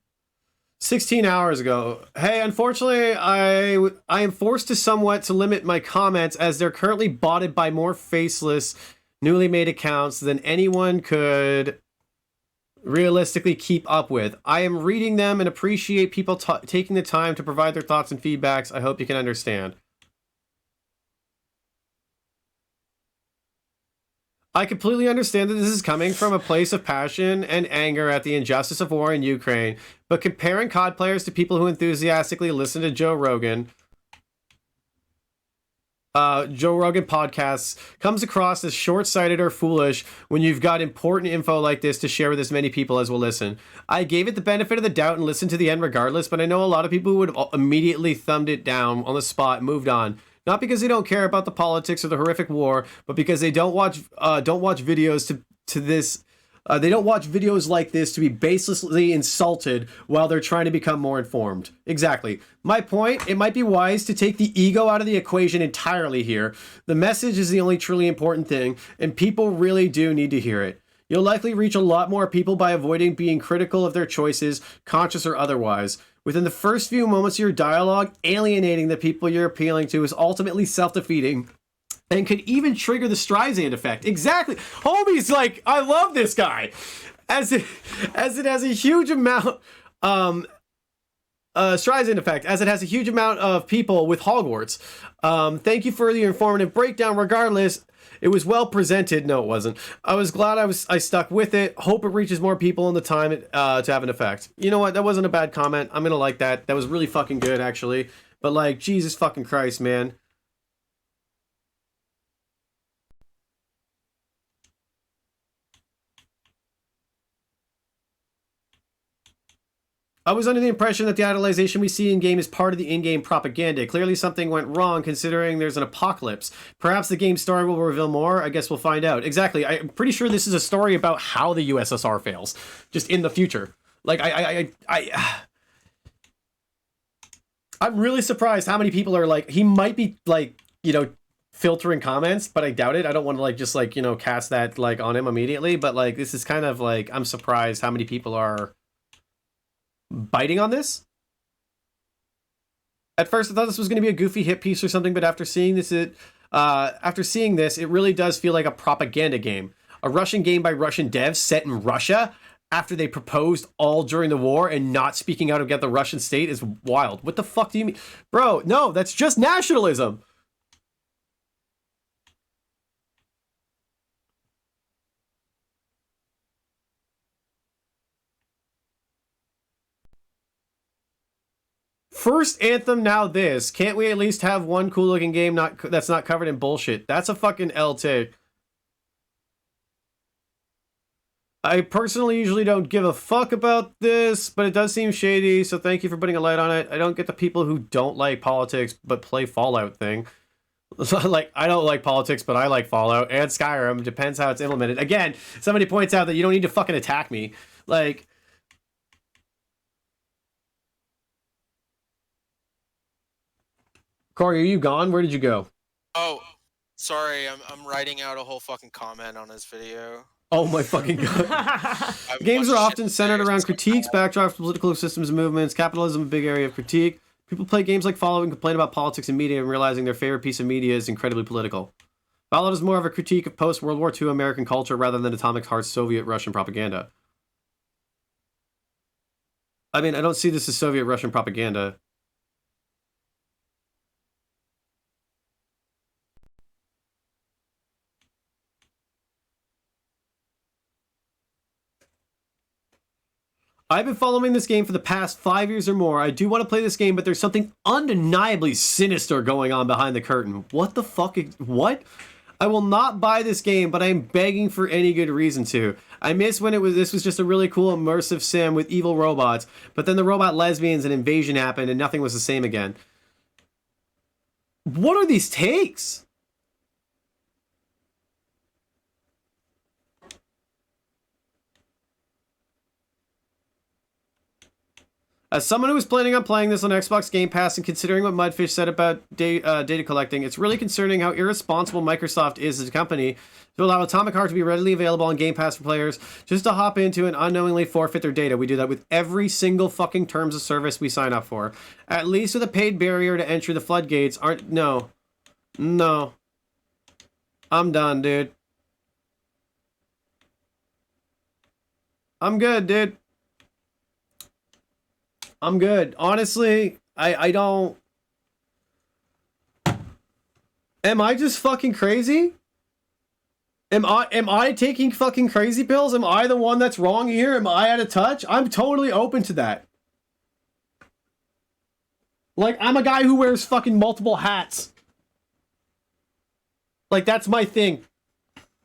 D: 16 hours ago. Hey, unfortunately, I am forced to somewhat to limit my comments as they're currently botted by more faceless, newly made accounts than anyone could realistically keep up with. I am reading them and appreciate people taking the time to provide their thoughts and feedbacks. I hope you can understand. I completely understand that this is coming from a place of passion and anger at the injustice of war in Ukraine, but comparing COD players to people who enthusiastically listen to Joe Rogan podcasts comes across as short-sighted or foolish when you've got important info like this to share with as many people as will listen. I gave it the benefit of the doubt and listened to the end regardless, but I know a lot of people who would have immediately thumbed it down on the spot and moved on. Not because they don't care about the politics or the horrific war, but because they don't watch videos to this. They don't watch videos like this to be baselessly insulted while they're trying to become more informed. Exactly. My point, it might be wise to take the ego out of the equation entirely here. The message is the only truly important thing, and people really do need to hear it. You'll likely reach a lot more people by avoiding being critical of their choices, conscious or otherwise. Within the first few moments of your dialogue, alienating the people you're appealing to is ultimately self-defeating. and could even trigger the Streisand effect. Exactly. Homie's like, I love this guy. As it has a huge amount Streisand effect, as it has a huge amount of people with Hogwarts. Thank you for the informative breakdown. Regardless, it was well presented. No, it wasn't. I was glad I stuck with it. Hope it reaches more people in the time to have an effect. You know what? That wasn't a bad comment. I'm gonna like that. That was really fucking good, actually. But like, Jesus fucking Christ, man. I was under the impression that the idolization we see in-game is part of the in-game propaganda. Clearly something went wrong considering there's an apocalypse. Perhaps the game story will reveal more. I guess we'll find out. Exactly. I'm pretty sure this is a story about how the USSR fails. Just in the future. Like, I'm really surprised how many people are like, he might be like, you know, filtering comments, but I doubt it. I don't want to like, just like, you know, cast that like on him immediately. But like, this is kind of like, I'm surprised how many people are biting on this. At first I thought this was going to be a goofy hit piece or something, but after seeing this it really does feel like a propaganda game. A Russian game by Russian devs set in Russia after they proposed all during the war and not speaking out against the Russian state is wild. What the fuck do you mean? Bro, no, that's just nationalism. First Anthem, now this. Can't we at least have one cool looking game that's not covered in bullshit? That's a fucking L take. I personally usually don't give a fuck about this, but it does seem shady, so thank you for putting a light on it. I don't get the people who don't like politics but play Fallout thing. Like, I don't like politics, but I like Fallout and Skyrim. Depends how it's implemented. Again, somebody points out that you don't need to fucking attack me. Like, Corey, are you gone? Where did you go?
C: Oh, sorry. I'm writing out a whole fucking comment on his video.
D: Oh my fucking god. Games are often centered around critiques, backdrops, political systems and movements. Capitalism, a big area of critique. People play games like Fallout and complain about politics and media and realizing their favorite piece of media is incredibly political. Fallout is more of a critique of post-World War II American culture rather than Atomic Heart's Soviet Russian propaganda. I mean, I don't see this as Soviet Russian propaganda. I've been following this game for the past 5 years or more. I do want to play this game, but there's something undeniably sinister going on behind the curtain. What the fuck? What? I will not buy this game, but I am begging for any good reason to. I miss when this was just a really cool immersive sim with evil robots, but then the robot lesbians and invasion happened and nothing was the same again. What are these takes? As someone who was planning on playing this on Xbox Game Pass and considering what Mudfish said about data collecting, it's really concerning how irresponsible Microsoft is as a company to allow Atomic Heart to be readily available on Game Pass for players just to hop into and unknowingly forfeit their data. We do that with every single fucking terms of service we sign up for. At least with a paid barrier to entry, the floodgates aren't... No. No. I'm done, dude. I'm good, dude. I'm good. Honestly, I don't... Am I just fucking crazy? Am I taking fucking crazy pills? Am I the one that's wrong here? Am I out of touch? I'm totally open to that. Like, I'm a guy who wears fucking multiple hats. Like, that's my thing.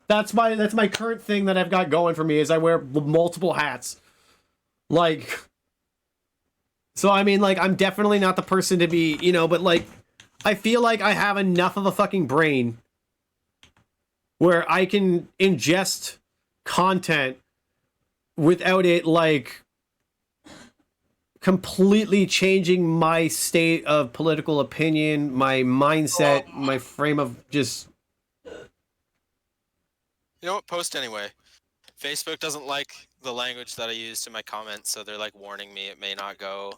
D: That's my current thing that I've got going for me, is I wear multiple hats. Like... So, I mean, like, I'm definitely not the person to be, you know, but, like, I feel like I have enough of a fucking brain where I can ingest content without it, like, completely changing my state of political opinion, my mindset, my frame of just...
C: You know what? Post anyway. Facebook doesn't like the language that I used in my comments, so they're like warning me it may not go.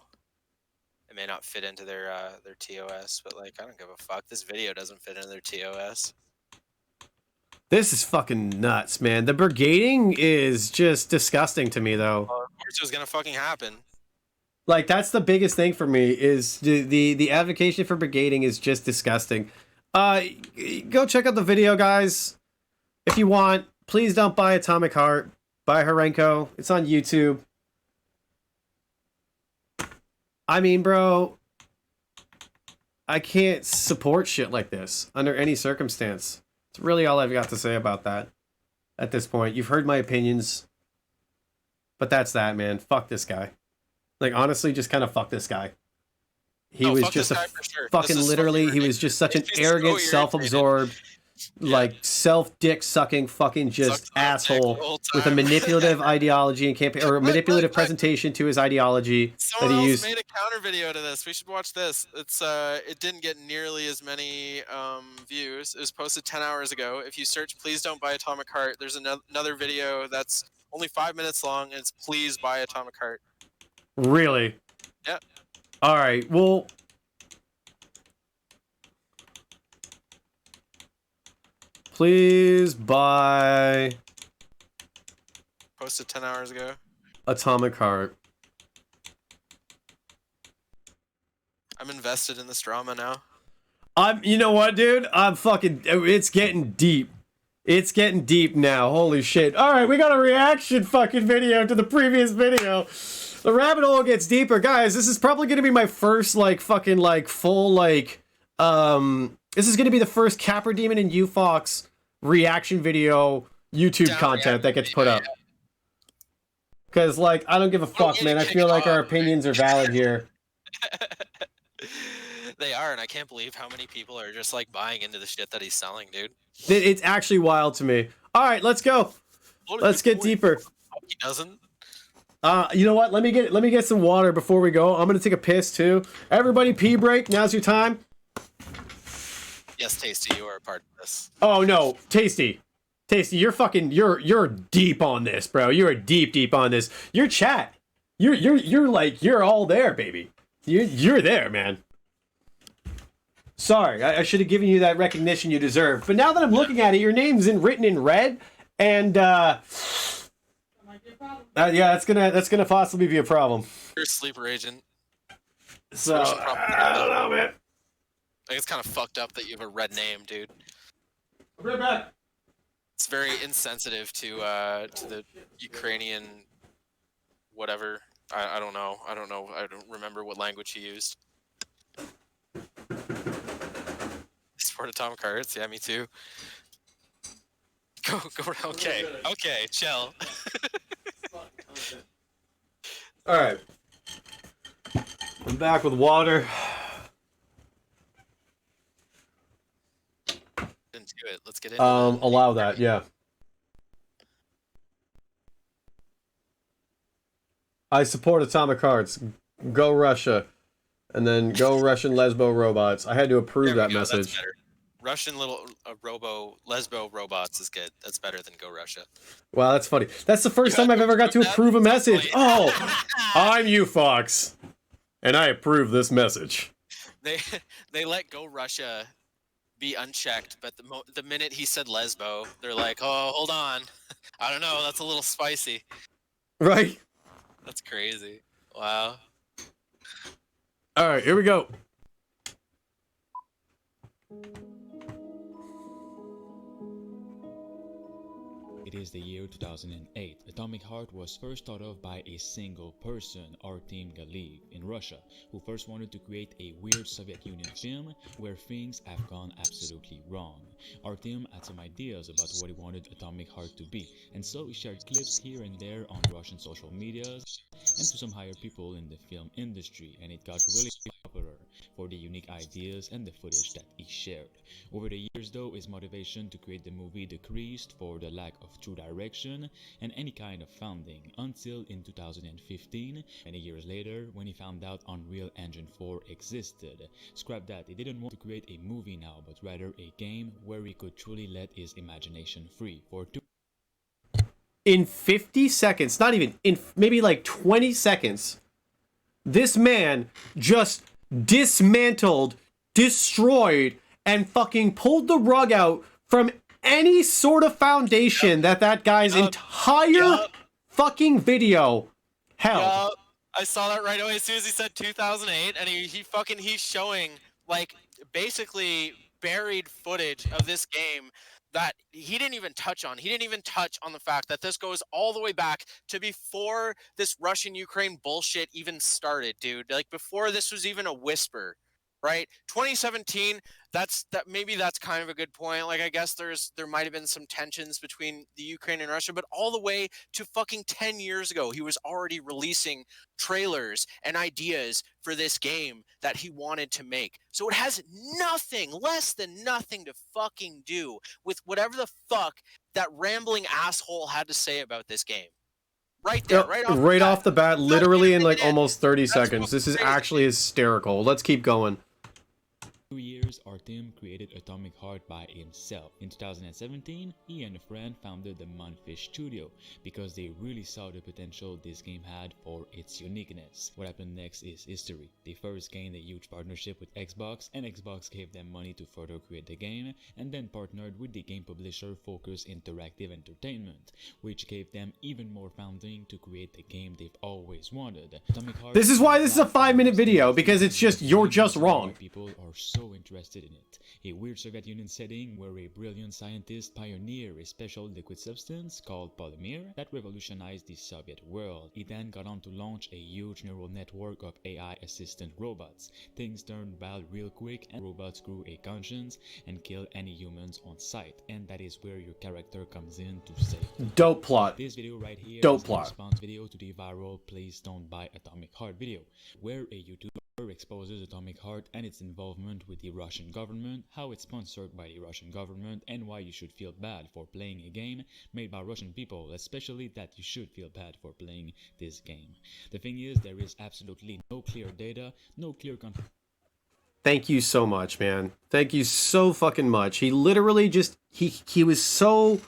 C: It may not fit into their TOS, but like I don't give a fuck. This video doesn't fit into their TOS.
D: This is fucking nuts, man. The brigading is just disgusting to me, though.
C: Of course it was gonna fucking happen.
D: Like, that's the biggest thing for me, is the advocacy for brigading is just disgusting. Go check out the video, guys. If you want, please don't buy Atomic Heart. Buy Harenko. It's on YouTube. I mean, bro, I can't support shit like this under any circumstance. It's really all I've got to say about that at this point. You've heard my opinions, but that's that, man. Fuck this guy. Like, honestly, just kind of fuck this guy. He was just fucking literally, he was just such an arrogant, self-absorbed, like, self-dick sucking fucking just asshole with a manipulative ideology and campaign, or a manipulative presentation to his ideology.
C: Someone else made a counter video to this. We should watch this. It's it didn't get nearly as many views. It was posted 10 hours ago. If you search "Please don't buy Atomic Heart," there's another video that's only 5 minutes long, and it's "Please buy Atomic Heart."
D: Really?
C: Yep.
D: All right. Well, please buy
C: Posted 10 hours ago.
D: Atomic Heart.
C: I'm invested in this drama now.
D: You know what, dude? I'm fucking, it's getting deep. It's getting deep now. Holy shit. All right, we got a reaction fucking video to the previous video. The rabbit hole gets deeper. Guys, this is probably going to be my first, like, fucking, like, full, like, this is going to be the first CapraDemon and UFox reaction video YouTube content that gets put up. Because, like, I don't give a fuck, man. I feel like our opinions are valid here.
C: They are, and I can't believe how many people are just, like, buying into the shit that he's selling, dude.
D: It's actually wild to me. All right, let's go. Let's get deeper.
C: He doesn't.
D: You know what? Let me get some water before we go. I'm gonna take a piss too. Everybody, pee break. Now's your time.
C: Yes, Tasty, you are a part of this.
D: Oh no, Tasty, you're fucking, you're deep on this, bro. You're deep on this. Your chat, you're like, you're all there, baby. You're there, man. Sorry, I should have given you that recognition you deserve. But now that I'm looking at it, your name's written in red, and yeah, that's gonna possibly be a problem.
C: You're a sleeper agent.
D: So I don't know, man.
C: Like, it's kind of fucked up that you have a red name, dude.
D: I'll be right back.
C: It's very insensitive to the Ukrainian whatever. I don't know. I don't remember what language he used. Support Atomic Hearts. Yeah, me too. Go. Okay, chill.
D: All right. I'm back with water.
C: Into it. Let's get into it.
D: Allow that, yeah. I support Atomic Hearts. Go Russia. And then go Russian lesbo robots. I had to approve that message.
C: That's better. Russian little lesbo robots is good. That's better than Go Russia.
D: Wow, that's funny. That's the first time I've ever got to approve a message. Oh, I'm UFox, and I approve this message.
C: They let Go Russia be unchecked, but the minute he said lesbo, they're like, oh, hold on. I don't know. That's a little spicy.
D: Right.
C: That's crazy. Wow.
D: All right, here we go.
F: It is the year 2008. Atomic Heart was first thought of by a single person, Artem Galeev, in Russia, who first wanted to create a weird Soviet Union film where things have gone absolutely wrong. Artem had some ideas about what he wanted Atomic Heart to be, and so he shared clips here and there on Russian social medias and to some higher people in the film industry, and it got really popular for the unique ideas and the footage that he shared. Over the years though, his motivation to create the movie decreased for the lack of true direction and any kind of funding, until in 2015, many years later, when he found out Unreal Engine 4 existed. Scrap that, he didn't want to create a movie now, but rather a game where he could truly let his imagination free.
D: In 50 seconds, not even, in maybe like 20 seconds, this man just dismantled, destroyed, and fucking pulled the rug out from any sort of foundation that guy's entire fucking video held.
C: Yup. I saw that right away as soon as he said 2008, and he's showing like basically buried footage of this game that he didn't even touch on. He didn't even touch on the fact that this goes all the way back to before this Russian-Ukraine bullshit even started, dude. Like before this was even a whisper, right? 2017. Maybe that's kind of a good point. Like I guess there might have been some tensions between the Ukraine and Russia, but all the way to fucking 10 years ago, he was already releasing trailers and ideas for this game that he wanted to make. So it has nothing, less than nothing to fucking do with whatever the fuck that rambling asshole had to say about this game. Right there,
D: right off the bat, literally in like almost 30
C: That's
D: seconds. This is actually hysterical. Let's keep going.
F: 2 years, Artem created Atomic Heart by himself. In 2017, he and a friend founded the Monfish Studio because they really saw the potential this game had for its uniqueness. What happened next is history. They first gained a huge partnership with Xbox, and Xbox gave them money to further create the game, and then partnered with the game publisher Focus Interactive Entertainment, which gave them even more funding to create the game they've always wanted. Atomic Heart.
D: This is why this is a 5-minute video, because it's just, you're just wrong.
F: People are so interested in it. A weird Soviet Union setting where a brilliant scientist pioneered a special liquid substance called polymer that revolutionized the Soviet world. He then got on to launch a huge neural network of AI assistant robots. Things turned bad real quick, and robots grew a conscience and killed any humans on sight. And that is where your character comes in to save.
D: Dope plot.
F: This video right here
D: Dope
F: is a
D: plot.
F: response video to the viral Please Don't Buy Atomic Heart video, where a YouTuber exposes Atomic Heart and its involvement with the Russian government, how it's sponsored by the Russian government, and why you should feel bad for playing a game made by Russian people, especially that you should feel bad for playing this game. The thing is, there is absolutely no clear data, no clear
D: Thank you so much, man. Thank you so fucking much. He literally just, he was so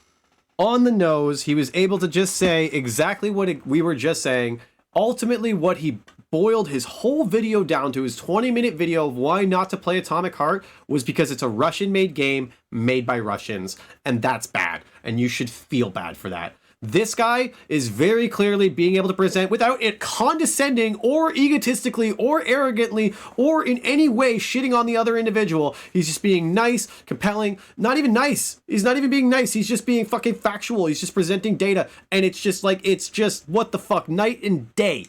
D: on the nose. He was able to just say exactly what we were just saying. Ultimately, what he boiled his whole video down to, his 20-minute video of why not to play Atomic Heart, was because it's a Russian-made game made by Russians, and that's bad, and you should feel bad for that. This guy is very clearly being able to present without it condescending or egotistically or arrogantly or in any way shitting on the other individual. He's just being nice, compelling, not even nice. He's not even being nice. He's just being fucking factual. He's just presenting data. And it's just like, it's just, what the fuck, night and day.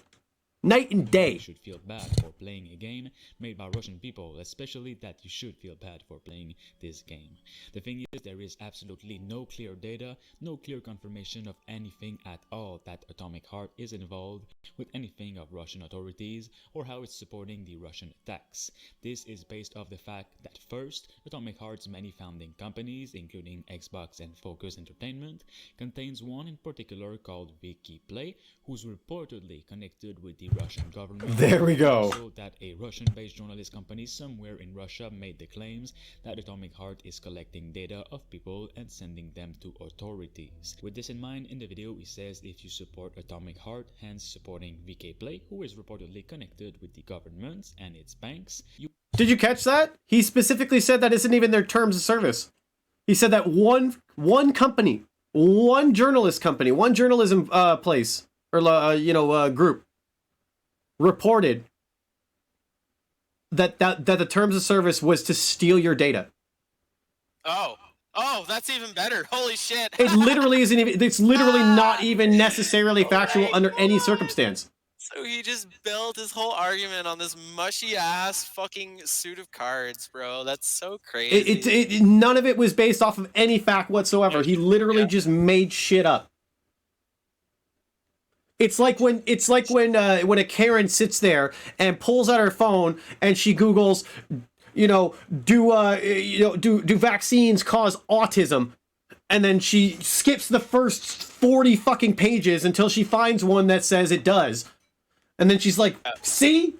D: Night and day.
F: You should feel bad for playing a game made by Russian people, especially that you should feel bad for playing this game. The thing is, there is absolutely no clear data, no clear confirmation of anything at all that Atomic Heart is involved with anything of Russian authorities or how it's supporting the Russian attacks. This is based off the fact that first, Atomic Heart's many founding companies, including Xbox and Focus Entertainment, contains one in particular called Play, who's reportedly connected with the Russian government.
D: There we go.
F: So that a Russian-based journalist company somewhere in Russia made the claims that Atomic Heart is collecting data of people and sending them to authorities. With this in mind, in the video he says if you support Atomic Heart, hence supporting Play, who is reportedly connected with the government and its banks, you...
D: Did you catch that? He specifically said that isn't even their terms of service. He said that one company, one journalist company, one journalism place, or group, reported that the terms of service was to steal your data.
C: Oh, that's even better. Holy shit.
D: It literally isn't even, it's literally not even necessarily factual under any circumstance.
C: So he just built his whole argument on this mushy ass fucking suit of cards, bro. That's so crazy.
D: None of it was based off of any fact whatsoever. He literally just made shit up. It's like when a Karen sits there and pulls out her phone and she Googles, do vaccines cause autism? And then she skips the first 40 fucking pages until she finds one that says it does. And then she's like, see?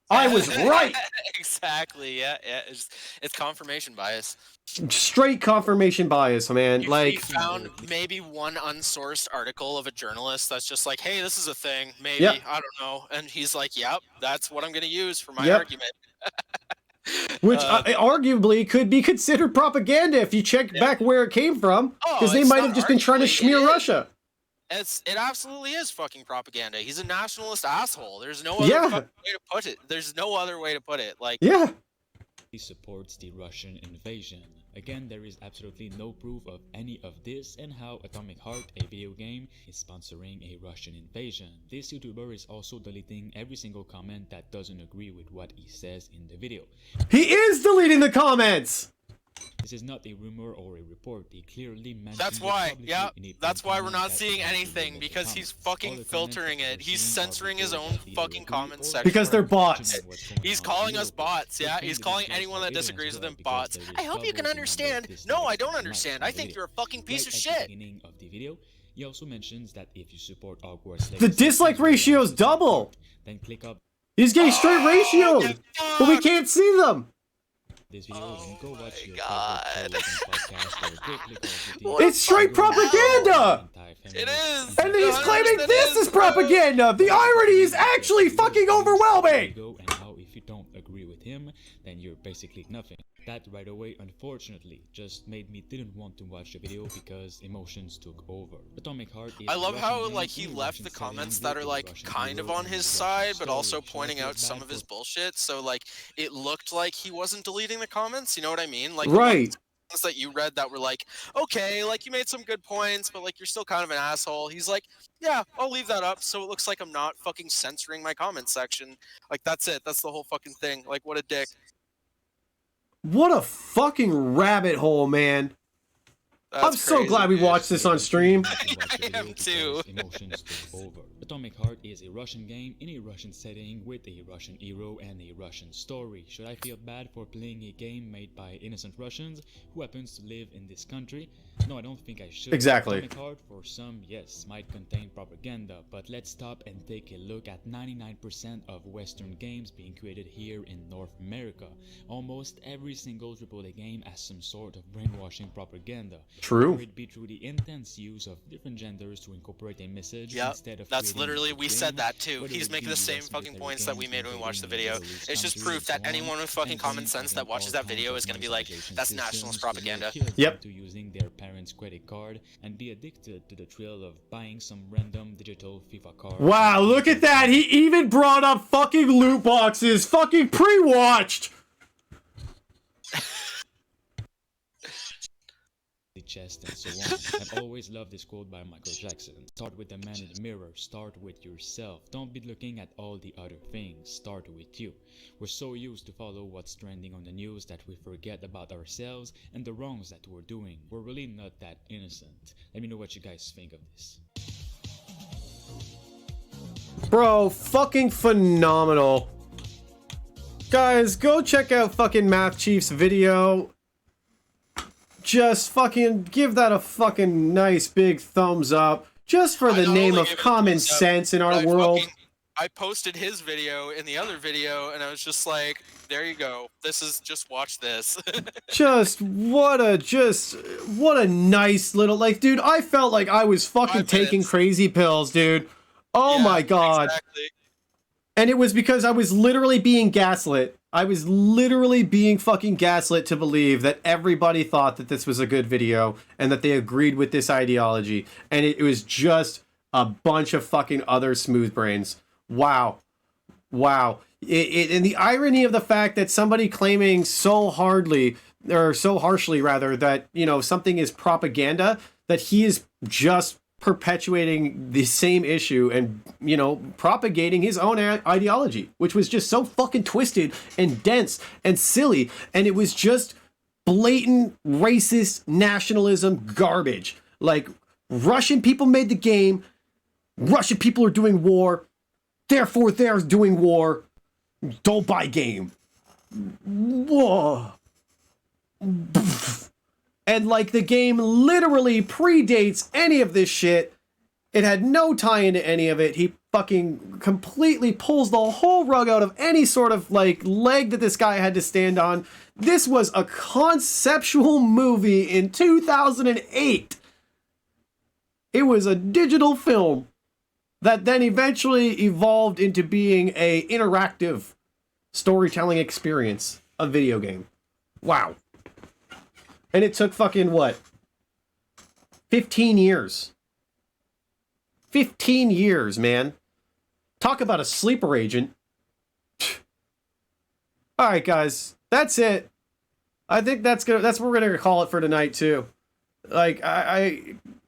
D: I was right.
C: Exactly. Yeah. It's confirmation bias.
D: Straight confirmation bias, man.
C: He found maybe one unsourced article of a journalist that's just like, hey, this is a thing. Maybe. Yep. I don't know. And he's like, yep, that's what I'm going to use for my argument.
D: Which arguably could be considered propaganda if you check back where it came from, because they
C: it's
D: might
C: not
D: have just been trying to
C: arguably,
D: smear
C: it is.
D: Russia.
C: It absolutely is fucking propaganda. He's a nationalist asshole. There's no other
D: Yeah.
C: fucking way to put it. There's no other way to put it. Like,
D: Yeah.
F: He supports the Russian invasion. Again, there is absolutely no proof of any of this and how Atomic Heart, a video game, is sponsoring a Russian invasion. This YouTuber is also deleting every single comment that doesn't agree with what he says in the video.
D: He is deleting the comments!
F: This is not a rumor or a report. He clearly mentioned
C: that's
F: it
C: why,
F: publicly
C: yeah,
F: in a
C: that's
F: pinned
C: why we're
F: comment
C: not
F: that
C: seeing
F: has to do
C: anything,
F: with the
C: because he's
F: comments. All
C: fucking
F: the comments
C: filtering
F: that
C: it.
F: we're
C: He's
F: seeing are
C: censoring his
F: people
C: own
F: that either
C: fucking
F: agree
C: comment
F: or
C: section.
D: Because they're
F: disagree with
D: bots.
F: what's going
C: He's
F: on
C: calling
F: in
C: us
F: Europe.
C: bots, yeah?
F: They
C: He's
F: claim
C: calling
F: to discuss
C: anyone that
F: evidence
C: disagrees with
F: well
C: him
F: because
C: bots.
F: there is
C: I hope you can
F: bubbles in
C: understand.
F: under this
C: No, I
F: text
C: don't
F: and
C: understand.
F: likes
C: I
F: in the
C: think
F: video.
C: you're a fucking piece
F: Right
C: of
F: at
C: shit.
F: the beginning of the video, he also mentions that if you support Hogwarts
D: The
F: Legacy
D: dislike
F: as well
D: ratio
F: as
D: is double!
F: then click up
D: He's getting straight ratioed!
C: get
D: But we
C: fucked.
D: can't see them!
F: this video and go watch
C: my
F: your
C: God.
F: favorite podcast or go click on the
C: What a
D: It's straight
C: fucking
D: propaganda!
C: It is.
D: And then he's
C: 100%
D: claiming this is
C: bro.
D: propaganda! The irony is actually fucking overwhelming!
F: And how if you don't agree with him, then you're basically nothing. That right away, unfortunately, just made me didn't want to watch the video because emotions took over. Atomic Heart is
C: I love
F: a
C: how
F: Russian
C: like
F: game
C: he
F: in a
C: left
F: Russian
C: the
F: setting
C: comments
F: with
C: that are
F: a
C: like
F: Russian
C: kind of
F: hero
C: on
F: and a
C: his
F: Russian
C: side, but
F: story.
C: also
F: Should I
C: pointing
F: feel
C: out some
F: bad
C: of his
F: for
C: bullshit. So like it looked like he wasn't deleting the comments. You know what I mean? Like
D: Right.
C: the ones that you read that were like, okay, like you made some good points, but like you're still kind of an asshole. He's like, yeah, I'll leave that up, so it looks like I'm not fucking censoring my comment section. Like that's it. That's the whole fucking thing. Like what a dick.
D: What a fucking rabbit hole, man.
C: That's
D: I'm so
C: crazy,
D: glad we
C: dude.
D: watched this on stream.
C: I am too.
F: Emotions took over. Atomic Heart is a Russian game in a Russian setting with a Russian hero and a Russian story. Should I feel bad for playing a game made by innocent Russians who happens to live in this country? No, I don't think I should.
D: Exactly.
F: Atomic Heart, for some, yes, might contain propaganda, but let's stop and take a look at 99% of Western games being created here in North America. Almost every single AAA game has some sort of brainwashing propaganda.
D: True.
F: Whether it be through the intense use of different genders to incorporate a message
C: Yep,
F: instead of
C: that's
F: creating
C: literally,
F: a
C: we
F: game,
C: said that too.
F: whether
C: He's
F: it
C: making
F: be
C: the same
F: US
C: fucking
F: military
C: points that we
F: games
C: made when we watched the
F: invading
C: video.
F: Middle East
C: It's just
F: countries
C: proof that
F: and so on,
C: anyone with fucking
F: and
C: common
F: then
C: sense that
F: having
C: watches
F: all
C: that video
F: kinds
C: is
F: of
C: gonna be like,
F: monetization
C: that's
F: systems
C: nationalist
F: to lure
C: propaganda.
F: kids
D: Yep.
F: into using their parents' credit card and be addicted to the thrill of buying some random digital FIFA card.
D: Wow, look at that! He even brought up fucking loot boxes! Fucking pre-watched!
F: The chest and so on. I've always loved this quote by Michael Jackson. Start with the man in the mirror. Start with yourself. Don't be looking at all the other things. Start with you. We're so used to follow what's trending on the news that we forget about ourselves and the wrongs that we're doing. We're really not that innocent. Let me know what you guys think of this.
D: Bro, fucking phenomenal. Guys, go check out fucking Math Chief's video. Just fucking give that a fucking nice big thumbs up. Just for
C: I
D: the
C: not
D: name
C: only
D: of
C: give it a
D: common
C: thumbs up,
D: sense in
C: but
D: our
C: I
D: world.
C: I posted his video in the other video, and I was just like, there you go. This is, just watch this.
D: What a nice little, like, dude, I felt like I was fucking
C: 5
D: taking
C: minutes.
D: crazy pills, dude. Oh
C: Yeah,
D: my god.
C: Exactly.
D: And it was because I was literally being gaslit. I was literally being fucking gaslit to believe that everybody thought that this was a good video and that they agreed with this ideology. And it was just a bunch of fucking other smooth brains. Wow. Wow. And the irony of the fact that somebody claiming so hardly, or so harshly rather, that, you know, something is propaganda, that he is just perpetuating the same issue and, you know, propagating his own ideology, which was just so fucking twisted and dense and silly. And it was just blatant racist nationalism garbage. Like, Russian people made the game. Russian people are doing war. Therefore, they're doing war. Don't buy game. Whoa. And like the game literally predates any of this shit. It had no tie into any of it. He fucking completely pulls the whole rug out of any sort of like leg that this guy had to stand on. This was a conceptual movie in 2008. It was a digital film that then eventually evolved into being a interactive storytelling experience. a video game. Wow. And it took fucking what? 15 years. 15 years, man. Talk about a sleeper agent. All right, guys. That's it. I think that's what we're gonna call it for tonight too. Like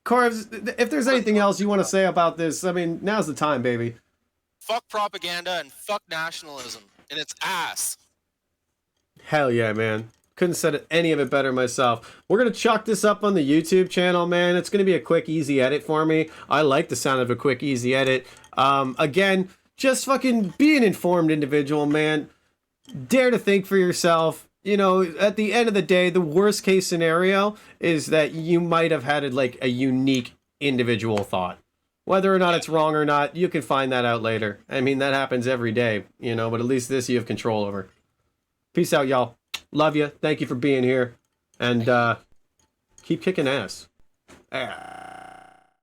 D: Corvs, if there's anything else you want to say about this, I mean, now's the time, baby.
C: Fuck propaganda and fuck nationalism in its ass.
D: Hell yeah, man. Couldn't said any of it better myself. We're going to chalk this up on the YouTube channel, man. It's going to be a quick, easy edit for me. I like the sound of a quick, easy edit. Again, just fucking be an informed individual, man. Dare to think for yourself. You know, at the end of the day, the worst case scenario is that you might have had like a unique individual thought. Whether or not it's wrong or not, you can find that out later. I mean, that happens every day, you know, but at least this you have control over. Peace out, y'all. Love you. Thank you for being here. And keep kicking ass.